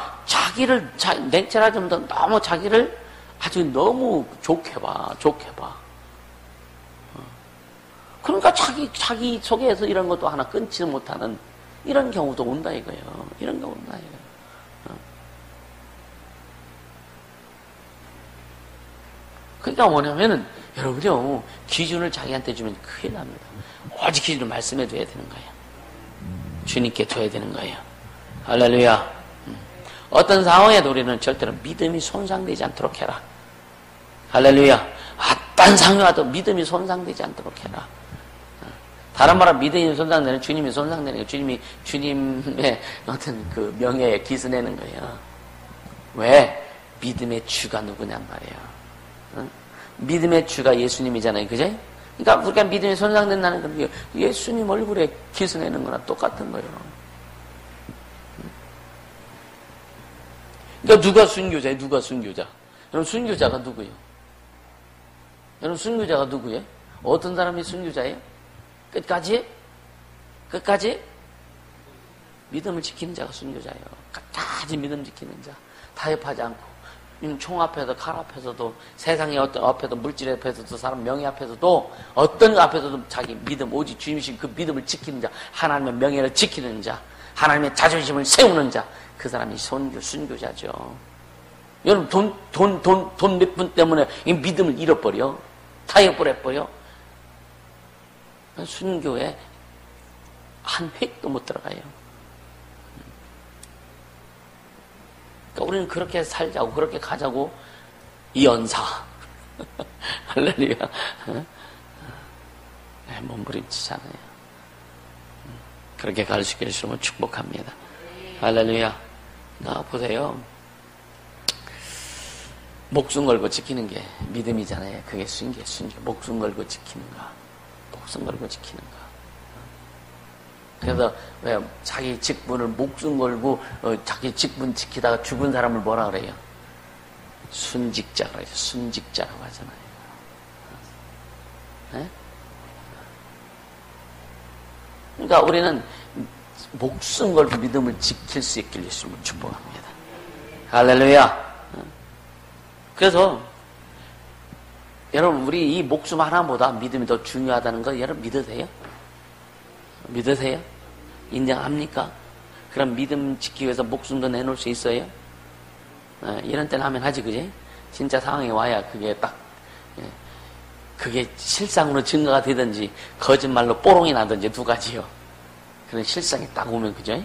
냉철하지 못하면 너무 자기를 아주 너무 좋게 봐. 그러니까 자기 속에서 이런 것도 하나 끊지 못하는 이런 경우도 온다 이거예요. 그러니까 뭐냐면은, 여러분요, 기준을 자기한테 주면 큰일 납니다. 오직 기준을 말씀해 줘야 되는 거예요. 주님께 둬야 되는 거예요. 할렐루야. 어떤 상황에도 우리는 절대로 믿음이 손상되지 않도록 해라. 할렐루야. 어떤 상황이 와도 믿음이 손상되지 않도록 해라. 다른 말은 믿음이 손상되는, 주님이 손상되는 거예요. 주님의 어떤 그 명예에 기스내는 거예요. 왜? 믿음의 주가 누구냔 말이에요. 믿음의 주가 예수님이잖아요. 그제? 그러니까 우리가 믿음이 손상된다는 건 예수님 얼굴에 기스내는 거나 똑같은 거예요. 그러니까 누가 순교자예요? 여러분, 순교자가 누구예요? 어떤 사람이 순교자예요? 끝까지? 믿음을 지키는 자가 순교자예요. 끝까지 믿음 지키는 자. 타협하지 않고. 총 앞에서, 칼 앞에서도, 세상의 어떤 앞에도, 물질 앞에서도, 사람 명예 앞에서도, 어떤 것 앞에서도 자기 믿음, 오직 주님이신 그 믿음을 지키는 자, 하나님의 명예를 지키는 자, 하나님의 자존심을 세우는 자, 그 사람이 순교자죠. 여러분, 돈 몇 푼 때문에 이 믿음을 잃어버려. 타협을 해버려. 순교에 한 획도 못 들어가요. 그러니까 우리는 그렇게 살자고, 그렇게 가자고, 이 연사. 할렐루야. 몸부림치잖아요. 그렇게 갈 수 있게 해주시면 축복합니다. 할렐루야. 보세요. 목숨 걸고 지키는 게 믿음이잖아요. 그게 순교. 목숨 걸고 지키는 거. 그래서 왜 자기 직분을 목숨 걸고 자기 직분 지키다가 죽은 사람을 뭐라 그래요? 순직자라고 해요. 순직자라고 하잖아요. 네? 그러니까 우리는 목숨 걸고 믿음을 지킬 수 있길 예수님을 축복합니다. 할렐루야. 그래서 여러분 우리 이 목숨 하나보다 믿음이 더 중요하다는 거 여러분 믿으세요? 믿으세요? 인정합니까? 그럼 믿음 지키기 위해서 목숨도 내놓을 수 있어요? 이런 때는 하면 하지, 그지? 진짜 상황이 와야 그게 딱, 그게 실상으로 증거가 되든지, 거짓말로 뽀롱이 나든지 두 가지요. 그런 실상이 딱 오면, 그죠?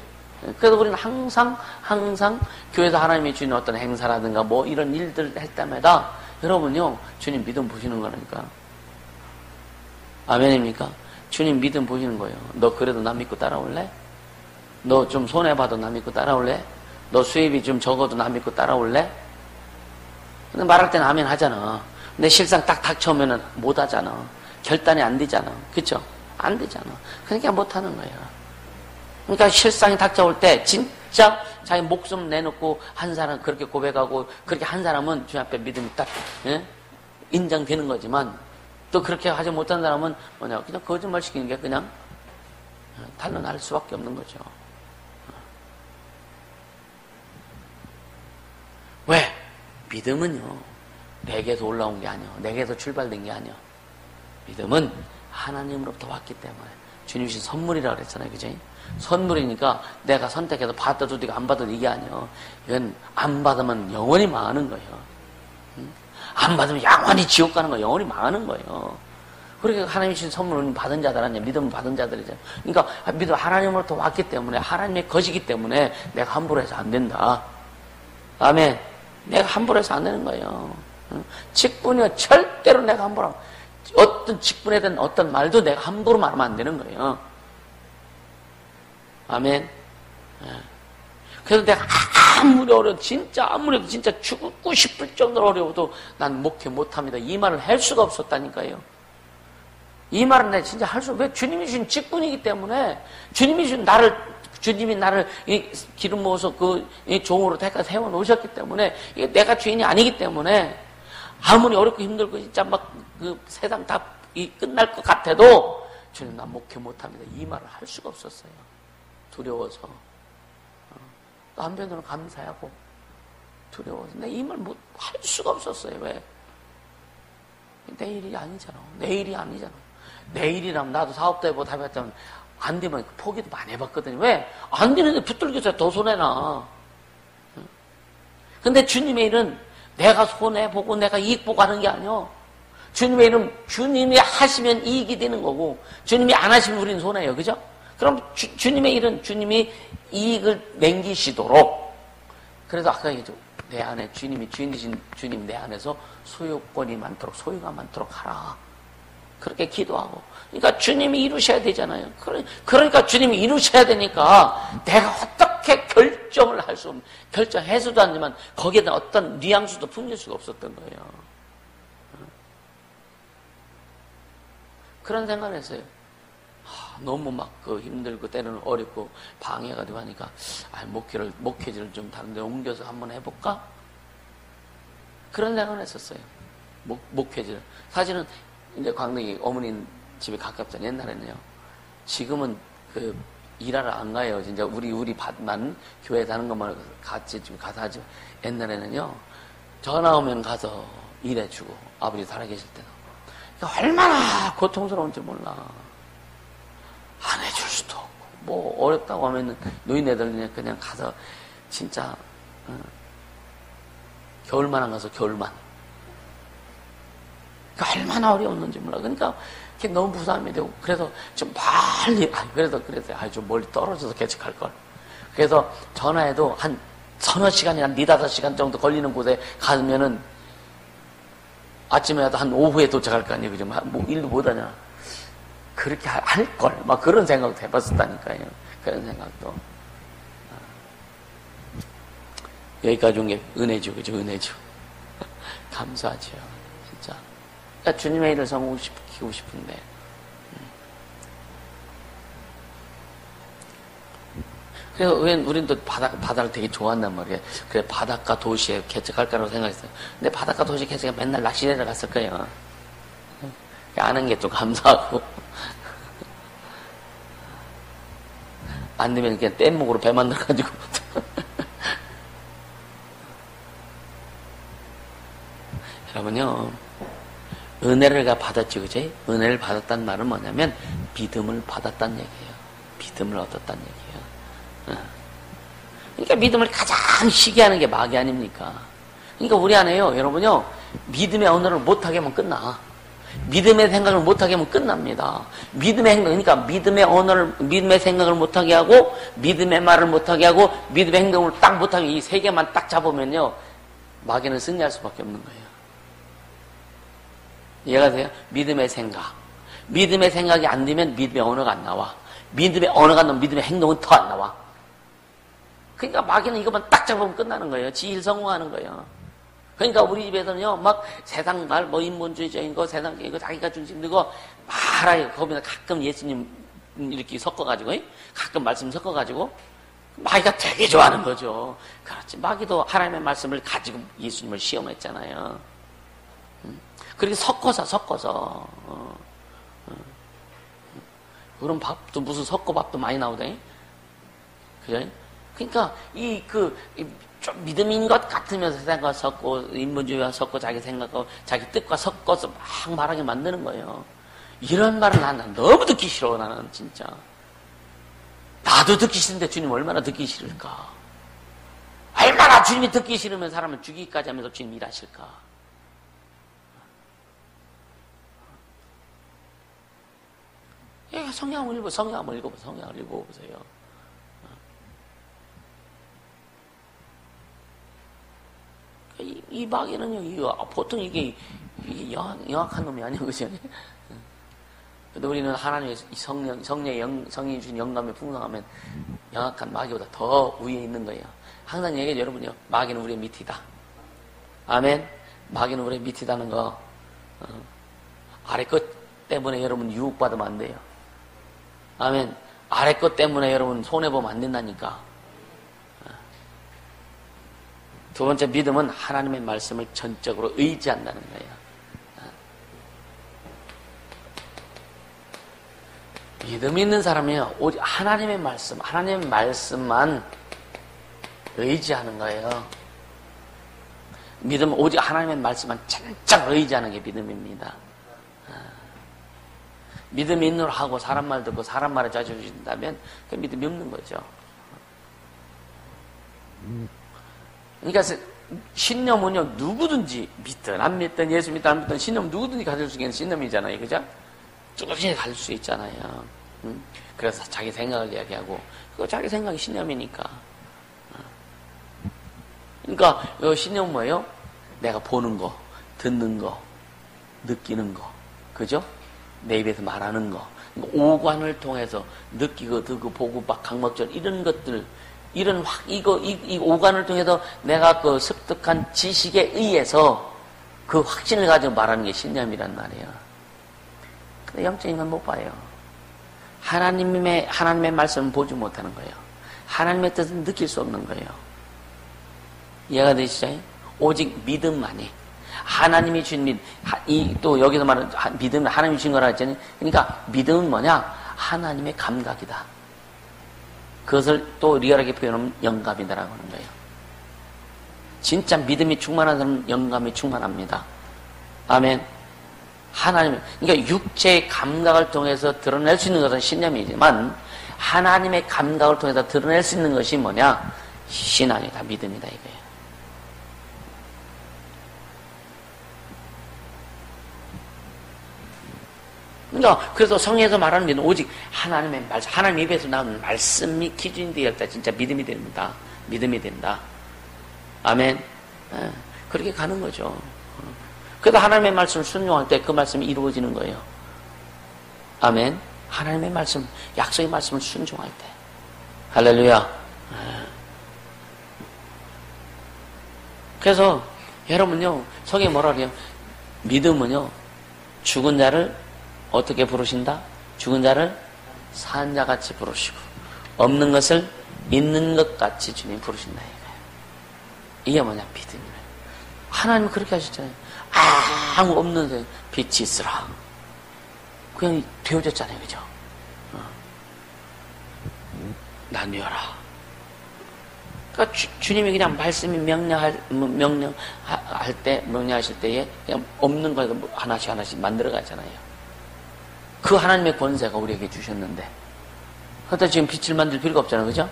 그래서 우리는 항상 교회에서 하나님이 주는 어떤 행사라든가 뭐 이런 일들 할 때마다 여러분요, 주님 믿음 보시는 거라니까. 아멘입니까? 주님 믿음 보시는 거예요. 너 그래도 나 믿고 따라올래? 너 좀 손해봐도 나 믿고 따라올래? 너 수입이 좀 적어도 나 믿고 따라올래? 근데 말할 때는 아멘 하잖아. 근데 실상 딱 닥쳐오면은 못 하잖아. 결단이 안 되잖아. 그쵸? 안 되잖아. 그러니까 못 하는 거야. 그러니까 실상이 닥쳐올 때 진짜 자기 목숨 내놓고 한 사람 그렇게 고백하고 그렇게 한 사람은 주님 앞에 믿음이 딱 인정되는 거지만 또 그렇게 하지 못한 사람은 뭐냐 그냥 거짓말 시키는 게 그냥 단련할 수밖에 없는 거죠. 왜? 믿음은요 내게서 올라온 게 아니요 내게서 출발된 게 아니요 믿음은 하나님으로부터 왔기 때문에 주님 주신 선물이라고 그랬잖아요. 그죠? 선물이니까 내가 선택해서 받아도 되고 안 받아도 이게 아니요 이건 안 받으면 영원히 망하는 거예요. 안 받으면 영원히 지옥 가는 거예요. 영원히 망하는 거예요. 그러니까 하나님이 주신 선물은 받은 자들 아니야. 믿음은 받은 자들이잖아요. 그러니까 믿음 하나님으로부터 왔기 때문에 하나님의 것이기 때문에 내가 함부로 해서 안 된다. 아멘. 내가 함부로 해서 안 되는 거예요. 직분이요 절대로 내가 함부로 어떤 직분에 대한 어떤 말도 내가 함부로 말하면 안 되는 거예요. 아멘. 그래서 내가 아무리 어려워도 진짜 죽고 싶을 정도로 어려워도 난 목회 못합니다. 이 말을 할 수가 없었다니까요. 이 말은 내가 진짜 할 수, 왜? 주님이 주신 직분이기 때문에, 주님이 나를 이 기름 부어서 이 종으로 택하 세워 놓으셨기 때문에, 이게 내가 주인이 아니기 때문에, 아무리 어렵고 힘들고 진짜 막 그 세상 다 끝날 것 같아도, 주님 난 목회 못합니다. 이 말을 할 수가 없었어요. 두려워서. 또 한편으로는 감사하고, 두려워서. 내가 이 말 할 수가 없었어요. 왜? 내일이 아니잖아. 내일이 아니잖아. 내일이라면 나도 사업도 해보고 다 해봤자면 안 되면 포기도 많이 해봤거든요. 왜? 안 되는데 붙들겨서 더 손해나. 근데 주님의 일은 내가 손해보고 내가 이익 보고 하는 게 아니야. 주님의 일은 주님이 하시면 이익이 되는 거고 주님이 안 하시면 우리는 손해예요. 그죠? 그럼 주님의 일은 주님이 이익을 남기시도록 그래서 아까 얘기했죠. 내 안에 주님이 주인이신 주님 내 안에서 소유권이 많도록 소유가 많도록 하라. 그렇게 기도하고. 그러니까 주님이 이루셔야 되잖아요. 그러니까 주님이 이루셔야 되니까 내가 어떻게 결정을 할 수 없는 결정해서도 않지만 거기에다 어떤 뉘앙스도 풍길 수가 없었던 거예요. 그런 생각을 했어요. 너무 막 힘들고 때로는 어렵고 방해가 되고 하니까 목회지를 좀 다른 데 옮겨서 한번 해볼까? 그런 생각을 했었어요. 목회지를. 사실은 이제 광릉이 어머님 집에 가깝잖아요. 옛날에는요. 지금은 일하러 안 가요. 진짜 우리 받만 교회 다는 것만 같이 좀 가서 하지. 옛날에는요. 전화 오면 가서 일해주고 아버지 살아계실 때는 얼마나 고통스러운지 몰라. 안 해줄 수도 없고 뭐 어렵다고 하면은 노인네들 그냥 가서 진짜 겨울만 안 가서 겨울만. 그러니까 얼마나 어려웠는지 몰라. 그러니까 너무 부담이 되고 그래서 좀 빨리 그래서 좀 멀리 떨어져서 개척할 걸. 그래서 전화해도 한 서너 시간이나 4-5시간 정도 걸리는 곳에 가면은 아침에라도 한 오후에 도착할 거 아니에요. 그죠? 뭐 일도 못 하냐. 그렇게 할 걸. 막 그런 생각도 해봤었다니까요. 그런 생각도. 여기까지 온 게 은혜죠. 그죠? 은혜죠. 감사하죠. 진짜. 그러니까 주님의 일을 성공시키고 싶은데. 그래서 우리는 또 바다를 되게 좋아한단 말이에요. 그래, 바닷가 도시에 개척할까라고 생각했어요. 근데 바닷가 도시 개척에 맨날 낚시대를 갔을 거예요. 아는 게 좀 감사하고. 안 되면 그냥 뗏목으로 배 만들어가지고. 여러분요, 은혜를 받았지, 그지? 은혜를 받았다는 말은 뭐냐면, 믿음을 받았다는 얘기예요. 믿음을 얻었다는 얘기예요. 그러니까 믿음을 가장 시기하는 게 마귀 아닙니까? 그러니까 우리 안에요, 여러분요, 믿음의 언어를 못하게 하면 끝나. 믿음의 생각을 못하게 하면 끝납니다. 믿음의 행동, 그러니까 믿음의 생각을 못하게 하고, 믿음의 말을 못하게 하고, 믿음의 행동을 딱 못하게, 이 세 개만 딱 잡으면요, 마귀는 승리할 수밖에 없는 거예요. 이해가 돼요? 믿음의 생각. 믿음의 생각이 안 되면 믿음의 언어가 안 나와. 믿음의 언어가 안 나오면 믿음의 행동은 더 안 나와. 그러니까 마귀는 이것만 딱 잡으면 끝나는 거예요. 지일 성공하는 거예요. 그러니까 우리 집에서는요, 막 세상 말, 뭐 인본주의적인 거, 세상적인 거, 자기가 중심되고, 말아요. 거기다 가끔 예수님 이렇게 섞어가지고, 가끔 말씀 섞어가지고, 마귀가 되게 좋아하는 거죠. 그렇지. 마귀도 하나님의 말씀을 가지고 예수님을 시험했잖아요. 그렇게 섞어서. 그런 밥도 무슨 섞어밥도 많이 나오더니. 그죠? 그러니까, 좀 믿음인 것 같으면서 세상과 섞고, 인본주의와 섞고, 자기 생각과, 자기 뜻과 섞어서 막 말하게 만드는 거예요. 이런 말은 난 너무 듣기 싫어, 나는, 진짜. 나도 듣기 싫은데 주님 얼마나 듣기 싫을까? 얼마나 주님이 듣기 싫으면 사람을 죽이기까지 하면서 주님 일하실까? 성경을 읽어보세요. 이 마귀는요, 보통 이게 영악한 놈이 아니에요, 그죠? 근데 우리는 하나님의 성령이 주신 영감에 풍성하면 영악한 마귀보다 더 위에 있는 거예요. 항상 얘기해요, 여러분요. 마귀는 우리의 밑이다. 아멘. 마귀는 우리의 밑이다는 거, 아래 것 때문에 여러분 유혹받으면 안 돼요. 아멘. 아래 것 때문에 여러분 손해보면 안 된다니까. 두 번째, 믿음은 하나님의 말씀을 전적으로 의지한다는 거예요. 믿음 있는 사람이요, 오직 하나님의 말씀만 의지하는 거예요. 믿음은 오직 하나님의 말씀만 전적 의지하는 게 믿음입니다. 믿음이 있는 하고 사람 말 듣고 사람 말에 좌지우지된다면 그 믿음이 없는 거죠. 그러니까 신념은요, 누구든지 믿든 안 믿든 예수 믿든 안 믿든 신념 누구든지 가질 수 있는 신념이잖아요. 그죠? 조금씩 가질 수 있잖아요. 그래서 자기 생각을 이야기하고, 그거 자기 생각이 신념이니까. 그러니까 신념은 뭐예요? 내가 보는 거, 듣는 거, 느끼는 거, 그죠? 내 입에서 말하는 거, 오관을 통해서 느끼고, 듣고, 보고, 막 강목절 이런 것들, 이 오관을 통해서 내가 그 습득한 지식에 의해서 그 확신을 가지고 말하는 게 신념이란 말이에요. 근데 영적인 건 못 봐요. 하나님의 말씀을 보지 못하는 거예요. 하나님의 뜻은 느낄 수 없는 거예요. 이해가 되시죠? 오직 믿음만이. 하나님이 주신 믿음, 또 여기서 말하는 믿음은 하나님이 주신 거라 했잖아요. 그러니까 믿음은 뭐냐? 하나님의 감각이다. 그것을 또 리얼하게 표현하면 영감이다라고 하는 거예요. 진짜 믿음이 충만한 사람은 영감이 충만합니다. 아멘. 그러니까 육체의 감각을 통해서 드러낼 수 있는 것은 신념이지만 하나님의 감각을 통해서 드러낼 수 있는 것이 뭐냐? 신앙이다, 믿음이다 이거예요. 그러니까 그래서 성경에서 말하는 믿음은 오직 하나님의 말씀, 하나님 입에서 나오는 말씀이 기준이 되었다. 진짜 믿음이 됩니다. 믿음이 된다. 아멘. 그렇게 가는 거죠. 그래서 하나님의 말씀을 순종할 때 그 말씀이 이루어지는 거예요. 아멘. 하나님의 말씀, 약속의 말씀을 순종할 때. 할렐루야. 그래서 여러분요, 성경에 뭐라 그래요? 믿음은요, 죽은 자를 어떻게 부르신다? 죽은 자를 산 자같이 부르시고 없는 것을 있는 것 같이 주님 부르신다 이거예요. 이게 뭐냐? 믿음이에요. 하나님은 그렇게 하셨잖아요. 아무 없는 데 빛이 있으라. 그냥 되어졌잖아요. 그죠? 나뉘어라. 그러니까 주님이 그냥 말씀이 명령하실 때에 그냥 없는 거 하나씩 만들어 가잖아요. 그 하나님의 권세가 우리에게 주셨는데. 그렇다 지금 빛을 만들 필요가 없잖아요. 그죠?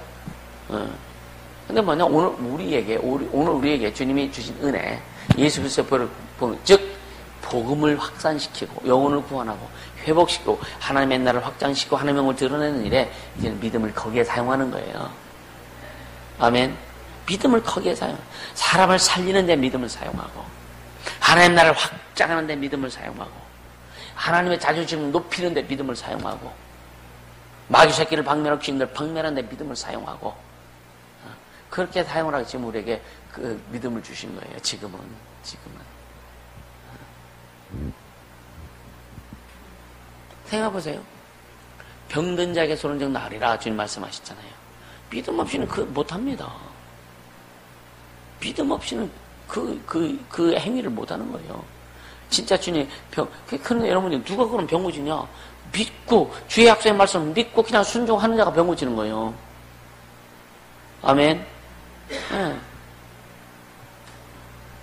근데 뭐냐? 오늘 우리에게 주님이 주신 은혜, 예수 그리스도의 즉, 복음을 확산시키고, 영혼을 구원하고, 회복시키고, 하나님의 나라를 확장시키고, 하나님의 영을 드러내는 일에 이제는 믿음을 거기에 사용하는 거예요. 아멘. 믿음을 거기에 사람을 살리는 데 믿음을 사용하고, 하나님의 나라를 확장하는 데 믿음을 사용하고, 하나님의 자존심을 높이는 데 믿음을 사용하고, 마귀 새끼를 박멸하고 주인들 박멸하는 데 믿음을 사용하고, 그렇게 사용을 하고 지금 우리에게 그 믿음을 주신 거예요. 지금은. 생각해보세요. 병든 자에게 손을 정 나으리라 주님 말씀하셨잖아요. 믿음 없이는 못합니다. 믿음 없이는 그 행위를 못하는 거예요. 진짜 주님 그런데 여러분이 누가 그럼 병 고치냐? 믿고 주의 약속의 말씀을 믿고 그냥 순종하는 자가 병 고치는 거예요. 아멘. 네.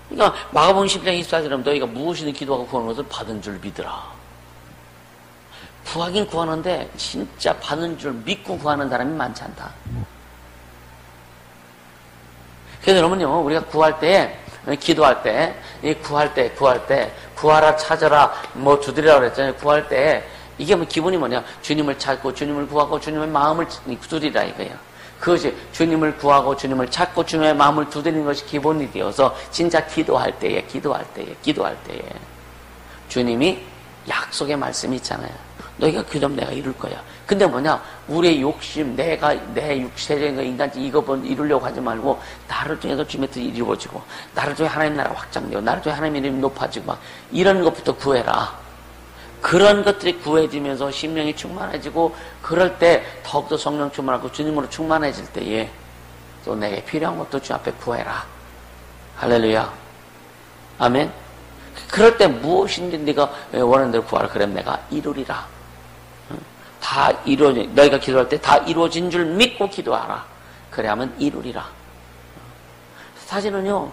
그러니까 마가복음 10장 24절에 너희가 무엇이든 기도하고 구하는 것을 받은 줄 믿으라. 구하긴 구하는데 진짜 받은 줄 믿고 구하는 사람이 많지 않다. 그래서 여러분요, 우리가 구할 때, 기도할 때, 구하라, 찾아라, 두드리라 그랬잖아요. 구할 때, 이게 기본이 뭐냐? 주님을 찾고, 주님을 구하고, 주님의 마음을 두드리라 이거예요. 그것이 주님을 구하고, 주님을 찾고, 주님의 마음을 두드리는 것이 기본이 되어서, 진짜 기도할 때에, 주님이 약속의 말씀이 있잖아요. 너희가 기도하면 내가 이룰 거야. 근데 뭐냐? 우리의 욕심, 내 육체적인 인간적 이것을 이루려고 하지 말고, 나를 통해서 주님의 뜻이 이루어지고, 나를 통해 하나님 나라 확장되고, 나를 통해 하나님의 이름이 높아지고, 막, 이런 것부터 구해라. 그런 것들이 구해지면서 심령이 충만해지고, 그럴 때 더욱더 성령 충만하고 주님으로 충만해질 때에, 또 내게 필요한 것도 주 앞에 구해라. 할렐루야. 아멘. 그럴 때 무엇인지 네가 원하는 대로 구하라. 그럼 내가 이루리라. 다 너희가 기도할 때 다 이루어진 줄 믿고 기도하라. 그래야만 이루리라. 사실은요,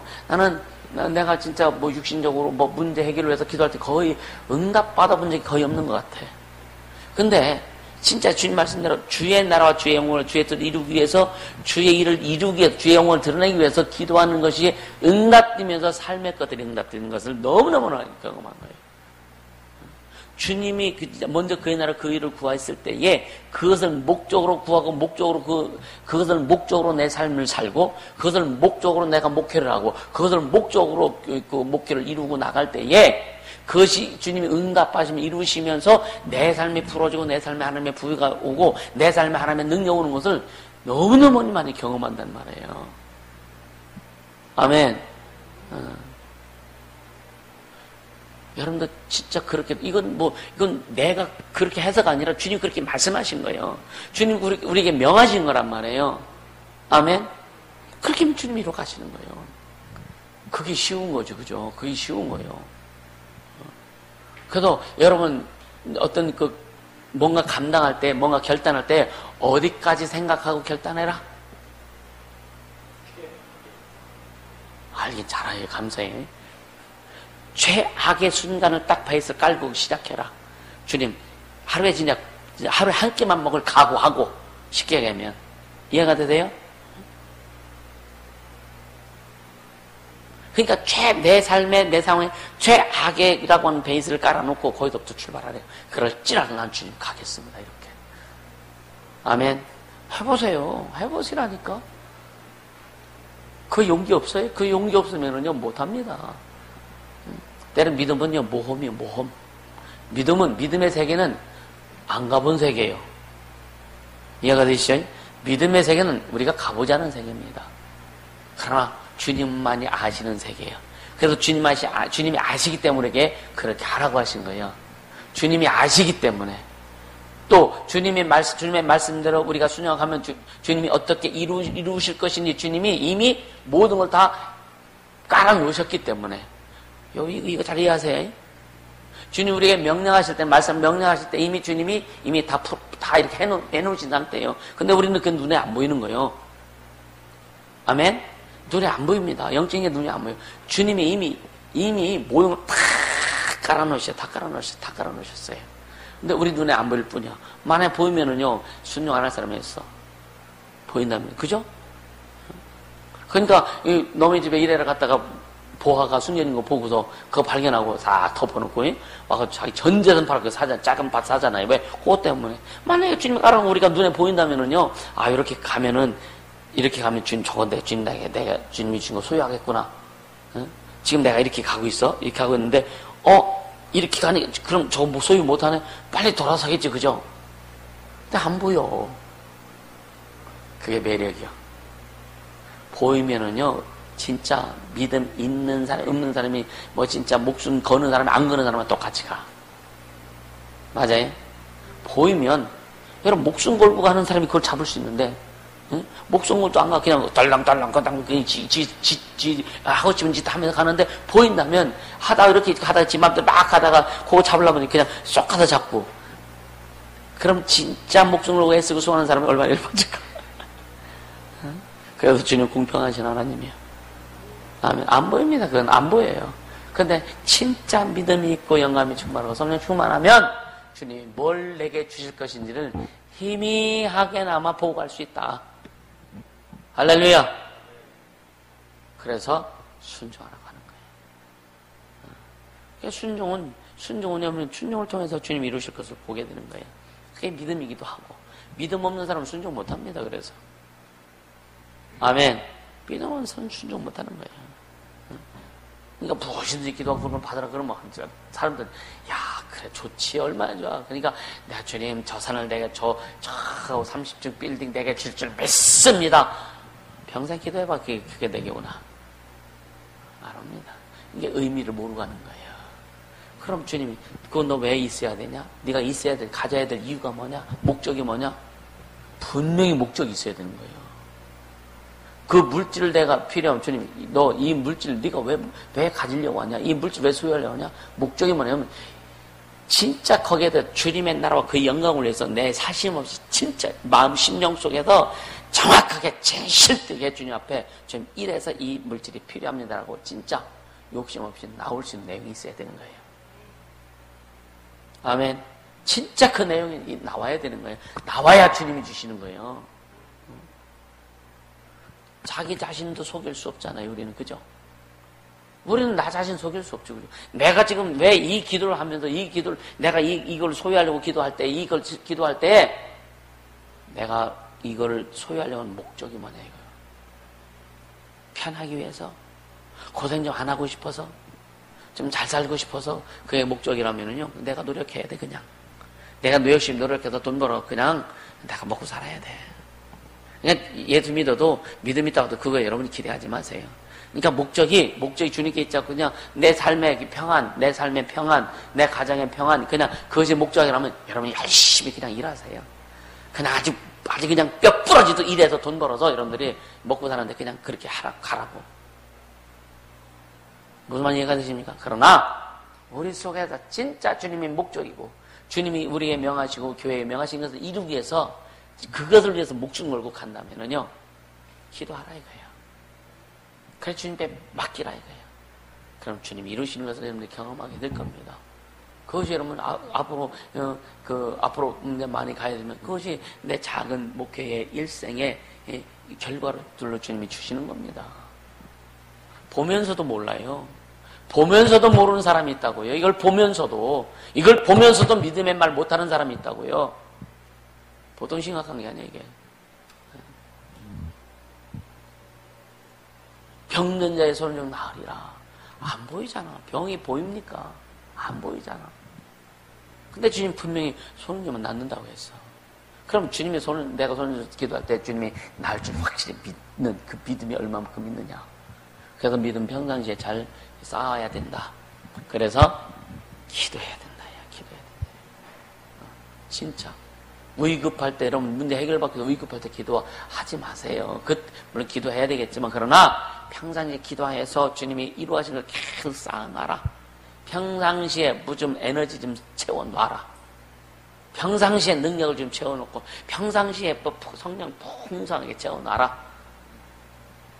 내가 진짜 육신적으로 문제 해결을 위해서 기도할 때 거의 응답 받아본 적이 거의 없는 것 같아. 근데 진짜 주님 말씀대로 주의 나라와 주의 영광을 주의 뜻을 이루기 위해서 주의 일을 이루기 위해서 주의 영광을 드러내기 위해서 기도하는 것이 응답되면서 삶의 것들이 응답되는 것을 너무너무 경험한 거예요. 주님이 먼저 그의 나라 그 일을 구하였을 때에 그것을 목적으로 구하고 그것을 목적으로 내 삶을 살고 그것을 목적으로 내가 목회를 하고 그것을 목적으로 그 목회를 이루고 나갈 때에 그것이 주님이 응답하시면 이루시면서 내 삶이 풀어지고 내 삶에 하나님의 부유가 오고 내 삶에 하나님의 능력 오는 것을 너무너무 많이 경험한단 말이에요. 아멘. 여러분들 진짜 그렇게 이건 내가 그렇게 해서가 아니라 주님 그렇게 말씀하신 거예요. 주님 우리에게 명하신 거란 말이에요. 아멘. 그렇게 하면 주님이 이루어 가시는 거예요. 그게 쉬운 거죠, 그죠? 그게 쉬운 거예요. 그래서 여러분 어떤 뭔가 감당할 때, 뭔가 결단할 때 어디까지 생각하고 결단해라. 알긴 잘해요, 감사해. 최악의 순간을 딱 베이스 깔고 시작해라. 주님, 하루에 한 끼만 먹을 각오하고 쉽게 얘기하면 이해가 되세요? 그러니까 내 삶에 내 상황에 최악이라고 하는 베이스를 깔아놓고 거기서부터 출발하래요. 그럴지라도 난 주님 가겠습니다. 이렇게. 아멘. 해보시라니까. 그 용기 없어요? 그 용기 없으면은요 못합니다. 때는 믿음은요 모험이에요. 모험. 믿음의 세계는 안 가본 세계예요. 이해가 되시죠? 믿음의 세계는 우리가 가보지 않은 세계입니다. 그러나 주님만이 아시는 세계예요. 그래서 주님이 아시기 때문에 그렇게 하라고 하신 거예요. 주님이 아시기 때문에. 또 주님의 말씀대로 우리가 순종하면 주님이 어떻게 이루실 것인지 주님이 이미 모든 걸 다 깔아놓으셨기 때문에 이거 잘 이해하세요. 주님 우리에게 명령하실 때, 말씀 명령하실 때 이미 주님이 다 이렇게 해놓으신 상태예요. 근데 우리는 그 눈에 안 보이는 거예요. 아멘? 눈에 안 보입니다. 영적인 게 눈에 안 보여요. 주님이 이미 모든 걸 다 깔아놓으셨어요. 근데 우리 눈에 안 보일 뿐이야. 만약에 보이면은요, 순종 안 할 사람이 있어. 보인다면. 그죠? 그러니까, 너희 집에 일하러 갔다가 보화가 숨겨진 거 보고서 그거 발견하고 싹 덮어놓고, 와서 자기 전 재산 팔고 작은 밭 사잖아요. 왜? 그것 때문에. 만약에 주님이 깔아놓고 우리가 눈에 보인다면은요, 이렇게 가면 주님 저건데, 주님이 준 거 소유하겠구나. 응? 지금 내가 이렇게 가고 있어? 이렇게 하고 있는데, 이렇게 가니, 그럼 저거 뭐 소유 못하네? 빨리 돌아서겠지, 그죠? 근데 안 보여. 그게 매력이요. 보이면은요, 진짜 믿음 있는 사람, 없는 사람이, 진짜 목숨 거는 사람이 안 거는 사람은 똑같이 가. 맞아요? 보이면, 여러분, 목숨 걸고 가는 사람이 그걸 잡을 수 있는데, 응? 목숨 걸도 안 가. 그냥 달랑달랑, 하고 싶은 짓 하면서 가는데, 보인다면, 이렇게 하다가 지 맘대로 막 가다가, 그거 잡으려면 그냥 쏙 가서 잡고. 그럼 진짜 목숨을 걸고 애쓰고 수고하는 사람이 얼마나 열받을까? 응? 그래서 주님 공평하신 하나님이요. 아멘. 안 보입니다. 그건 안 보여요. 근데 진짜 믿음이 있고 영감이 충만하고 성령 충만하면, 주님이 뭘 내게 주실 것인지를 희미하게나마 보고 갈 수 있다. 할렐루야. 그래서 순종하라고 하는 거예요. 순종을 통해서 주님 이루실 것을 보게 되는 거예요. 그게 믿음이기도 하고, 믿음 없는 사람은 순종 못 합니다. 그래서. 아멘. 믿음 없는 사람은 순종 못 하는 거예요. 그러니까 무엇이든지 기도하고 그러면 받으라 그러면 사람들은 그래 좋지 얼마나 좋아. 그러니까 내가 주님 저 산을 내가 저 30층 빌딩 내게 줄 줄 믿습니다. 평생 기도해봐. 그게 내게 오나. 안 옵니다. 이게 의미를 모르고 하는 거예요. 그럼 주님이 그건 너 왜 있어야 되냐? 네가 있어야 될 가져야 될 이유가 뭐냐? 목적이 뭐냐? 분명히 목적이 있어야 되는 거예요. 그 물질을 내가 필요하면 주님 너 이 물질을 네가 왜 가지려고 하냐? 이 물질 왜 소유하려고 하냐? 목적이 뭐냐면 진짜 거기에다 주님의 나라와 그 영광을 위해서 내 사심 없이 진짜 마음 심령 속에서 정확하게 진실되게 주님 앞에 좀 이래서 이 물질이 필요합니다라고 진짜 욕심 없이 나올 수 있는 내용이 있어야 되는 거예요. 아멘. 진짜 그 내용이 나와야 되는 거예요. 나와야 주님이 주시는 거예요. 자기 자신도 속일 수 없잖아요. 우리는. 그죠? 우리는 나 자신 속일 수 없죠. 그죠? 내가 지금 왜 이 기도를 하면서 내가 이걸 소유하려고 기도할 때 내가 이거를 소유하려고 하는 목적이 뭐냐 이거요. 편하기 위해서, 고생 좀 안 하고 싶어서, 좀 잘 살고 싶어서 그게 목적이라면은요. 내가 노력해야 돼. 그냥 내가 열심히 노력해서 돈 벌어. 그냥 내가 먹고 살아야 돼. 그러니까 예수 믿어도 믿음 있다고 그거 여러분이 기대하지 마세요. 그러니까 목적이 주님께 있지 않고 그냥 내 삶의 평안, 내 가정의 평안, 그냥 그것이 목적이라면 여러분이 열심히 그냥 일하세요. 그냥 아주 그냥 뼈 부러지도 일해서 돈 벌어서 여러분들이 먹고 사는데 그냥 그렇게 가라고. 무슨 말 이해가 되십니까? 그러나 우리 속에서 진짜 주님이 목적이고 주님이 우리에게 명하시고 교회에 명하신 것을 이루기 위해서 그것을 위해서 목숨 걸고 간다면은요, 기도하라 이거예요. 그래 주님께 맡기라 이거예요. 그럼 주님이 이루시는 것을 여러분들이 경험하게 될 겁니다. 그것이 여러분 앞으로 많이 가야 되면 그것이 내 작은 목회의 일생의 결과로 주님이 주시는 겁니다. 보면서도 몰라요. 보면서도 모르는 사람이 있다고요. 이걸 보면서도 믿음의 말 못하는 사람이 있다고요. 보통 심각한 게 아니야 이게. 병든 자의 손을 좀 나으리라. 안 보이잖아. 병이 보입니까? 안 보이잖아. 근데 주님 분명히 손을 좀 낫는다고 했어. 그럼 주님의 내가 손을 기도할 때 주님이 나을 줄 확실히 믿는 그 믿음이 얼마만큼 있느냐. 그래서 믿음 평상시에 잘 쌓아야 된다. 그래서 기도해야 된다. 기도해야 된다. 진짜. 위급할 때, 여러분 문제 해결받기 위해서 위급할 때 기도하지 마세요. 물론 기도해야 되겠지만, 그러나 평상시에 기도해서 주님이 이루어진 걸 계속 쌓아놔라. 평상시에 좀 에너지 좀 채워놔라. 평상시에 능력을 좀 채워놓고 평상시에 또 성령 풍성하게 채워놔라.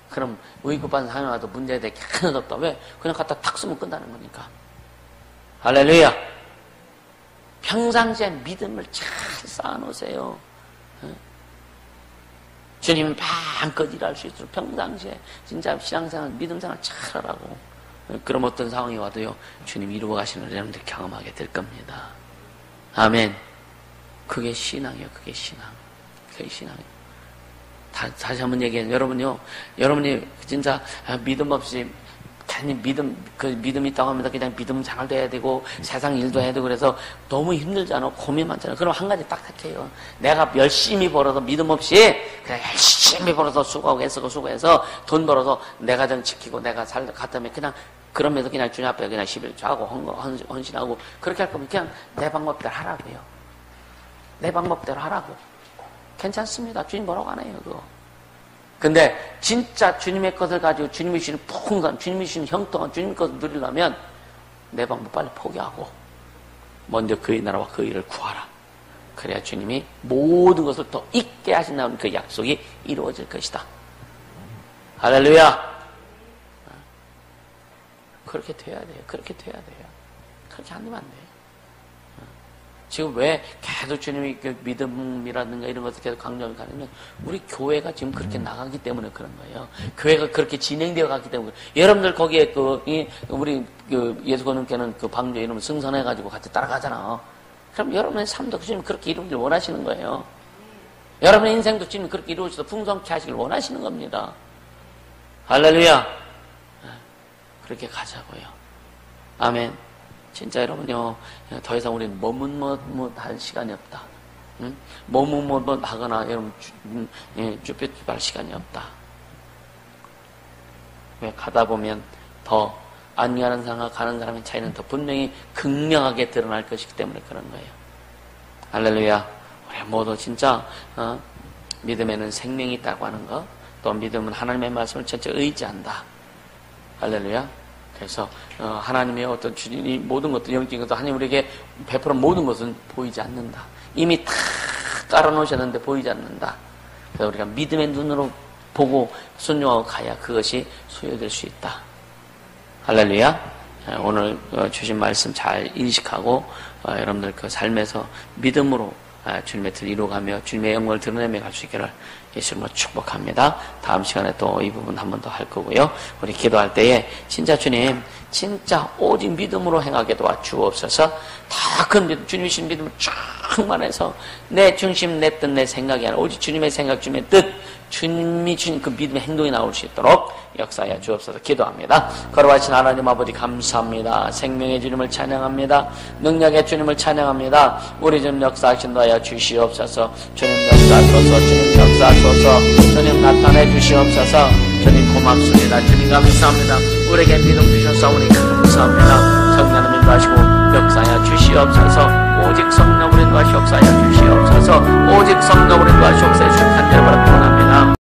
그럼 위급한 상황이 와도 문제에 대해 하나도 없다. 왜? 그냥 갖다 탁 쓰면 끝나는 거니까. 할렐루야. 평상시에 믿음을 잘 쌓아놓으세요. 주님 마음껏 일할 수 있도록 평상시에 진짜 신앙생활, 믿음생활 잘 하라고. 그럼 어떤 상황이 와도요, 주님 이루어 가시는 여러분들 경험하게 될 겁니다. 아멘. 그게 신앙이에요. 그게 신앙. 그게 신앙이에요. 다시 한번 얘기해요. 여러분요, 여러분이 진짜 믿음 없이 괜히 믿음이 있다고 하면서 그냥 믿음 잘 돼야 되고 세상 일도 해야 되고 그래서 너무 힘들잖아. 고민 많잖아요. 그럼 한 가지 딱 택해요. 내가 열심히 벌어서 믿음 없이 그냥 열심히 벌어서 수고하고 애쓰고 수고해서 돈 벌어서 내 가정 지키고 내가 갔다면 그냥 그러면서 그냥 주님 앞에 그냥 11조 하고 헌신하고 그렇게 할 거면 그냥 내 방법대로 하라고요. 내 방법대로 하라고. 괜찮습니다. 주님 뭐라고 안 해요, 그거. 근데 진짜 주님의 것을 가지고 주님이 주시는 풍성, 주님이 주시는 형통한 주님의 것을 누리려면 내 방법 빨리 포기하고 먼저 그의 나라와 그 일을 구하라. 그래야 주님이 모든 것을 더 있게 하신다는 그 약속이 이루어질 것이다. 할렐루야. 그렇게 돼야 돼요. 그렇게 돼야 돼요. 그렇게 안 되면 안 돼요. 지금 왜 계속 주님이 그 믿음이라든가 이런 것을 계속 강조하게 가냐면 우리 교회가 지금 그렇게 나가기 때문에 그런 거예요. 교회가 그렇게 진행되어 갔기 때문에. 여러분들 거기에 우리 예수 거는께는 그 방주 이름 승선해가지고 같이 따라가잖아. 그럼 여러분의 삶도 주님 그렇게 이루길 원하시는 거예요. 여러분의 인생도 주님 그렇게 이루어져서 풍성케 하시길 원하시는 겁니다. 할렐루야. 그렇게 가자고요. 아멘. 진짜 여러분요, 더 이상 우리는 머뭇할 시간이 없다. 응? 머뭇하거나 여러분 쭈뼛쭈뼛할 시간이 없다. 왜 가다 보면 더 안위하는 사람과 가는 사람의 차이는 더 분명히 극명하게 드러날 것이기 때문에 그런 거예요. 할렐루야. 우리 모두 진짜 믿음에는 생명이 있다고 하는 거, 또 믿음은 하나님의 말씀을 전체 의지한다. 할렐루야. 그래서 하나님의 어떤 주님이 모든 것들 영적인 것도 하나님 우리에게 베풀은 모든 것은 보이지 않는다. 이미 다 깔아놓으셨는데 보이지 않는다. 그래서 우리가 믿음의 눈으로 보고 순종하고 가야 그것이 소유될 수 있다. 할렐루야. 오늘 주신 말씀 잘 인식하고 여러분들 그 삶에서 믿음으로 주님의 뜻을 이루어가며 주님의 영광을 드러내며 갈 수 있기를 예수님으로 축복합니다. 다음 시간에 또 이 부분 한 번 더 할 거고요. 우리 기도할 때에 진짜 주님 진짜 오직 믿음으로 행하게 도와주옵소서. 다 큰 믿음, 주님이 주신 믿음을 충만해서 내 중심, 내 뜻, 내 생각이 아니라 오직 주님의 생각, 주님의 뜻, 주님이 주신 그 믿음의 행동이 나올 수 있도록 역사하여 주옵소서. 기도합니다. 거룩하신 하나님 아버지 감사합니다. 생명의 주님을 찬양합니다. 능력의 주님을 찬양합니다. 우리 좀 역사하신다 하여 주시옵소서. 주님 역사하소서. 주님 역사하소서. 주님 나타내 주시옵소서. 주님 고맙습니다. 주님 감사합니다. 우리에게 믿음 주셨사오니 감사합니다. 성령을 인도하시고 역사하여 주시옵소서. 오직 성령을 인도하시 역사하여 주시옵소서. 오직 성령을 인도하시 역사하여 주시옵소서.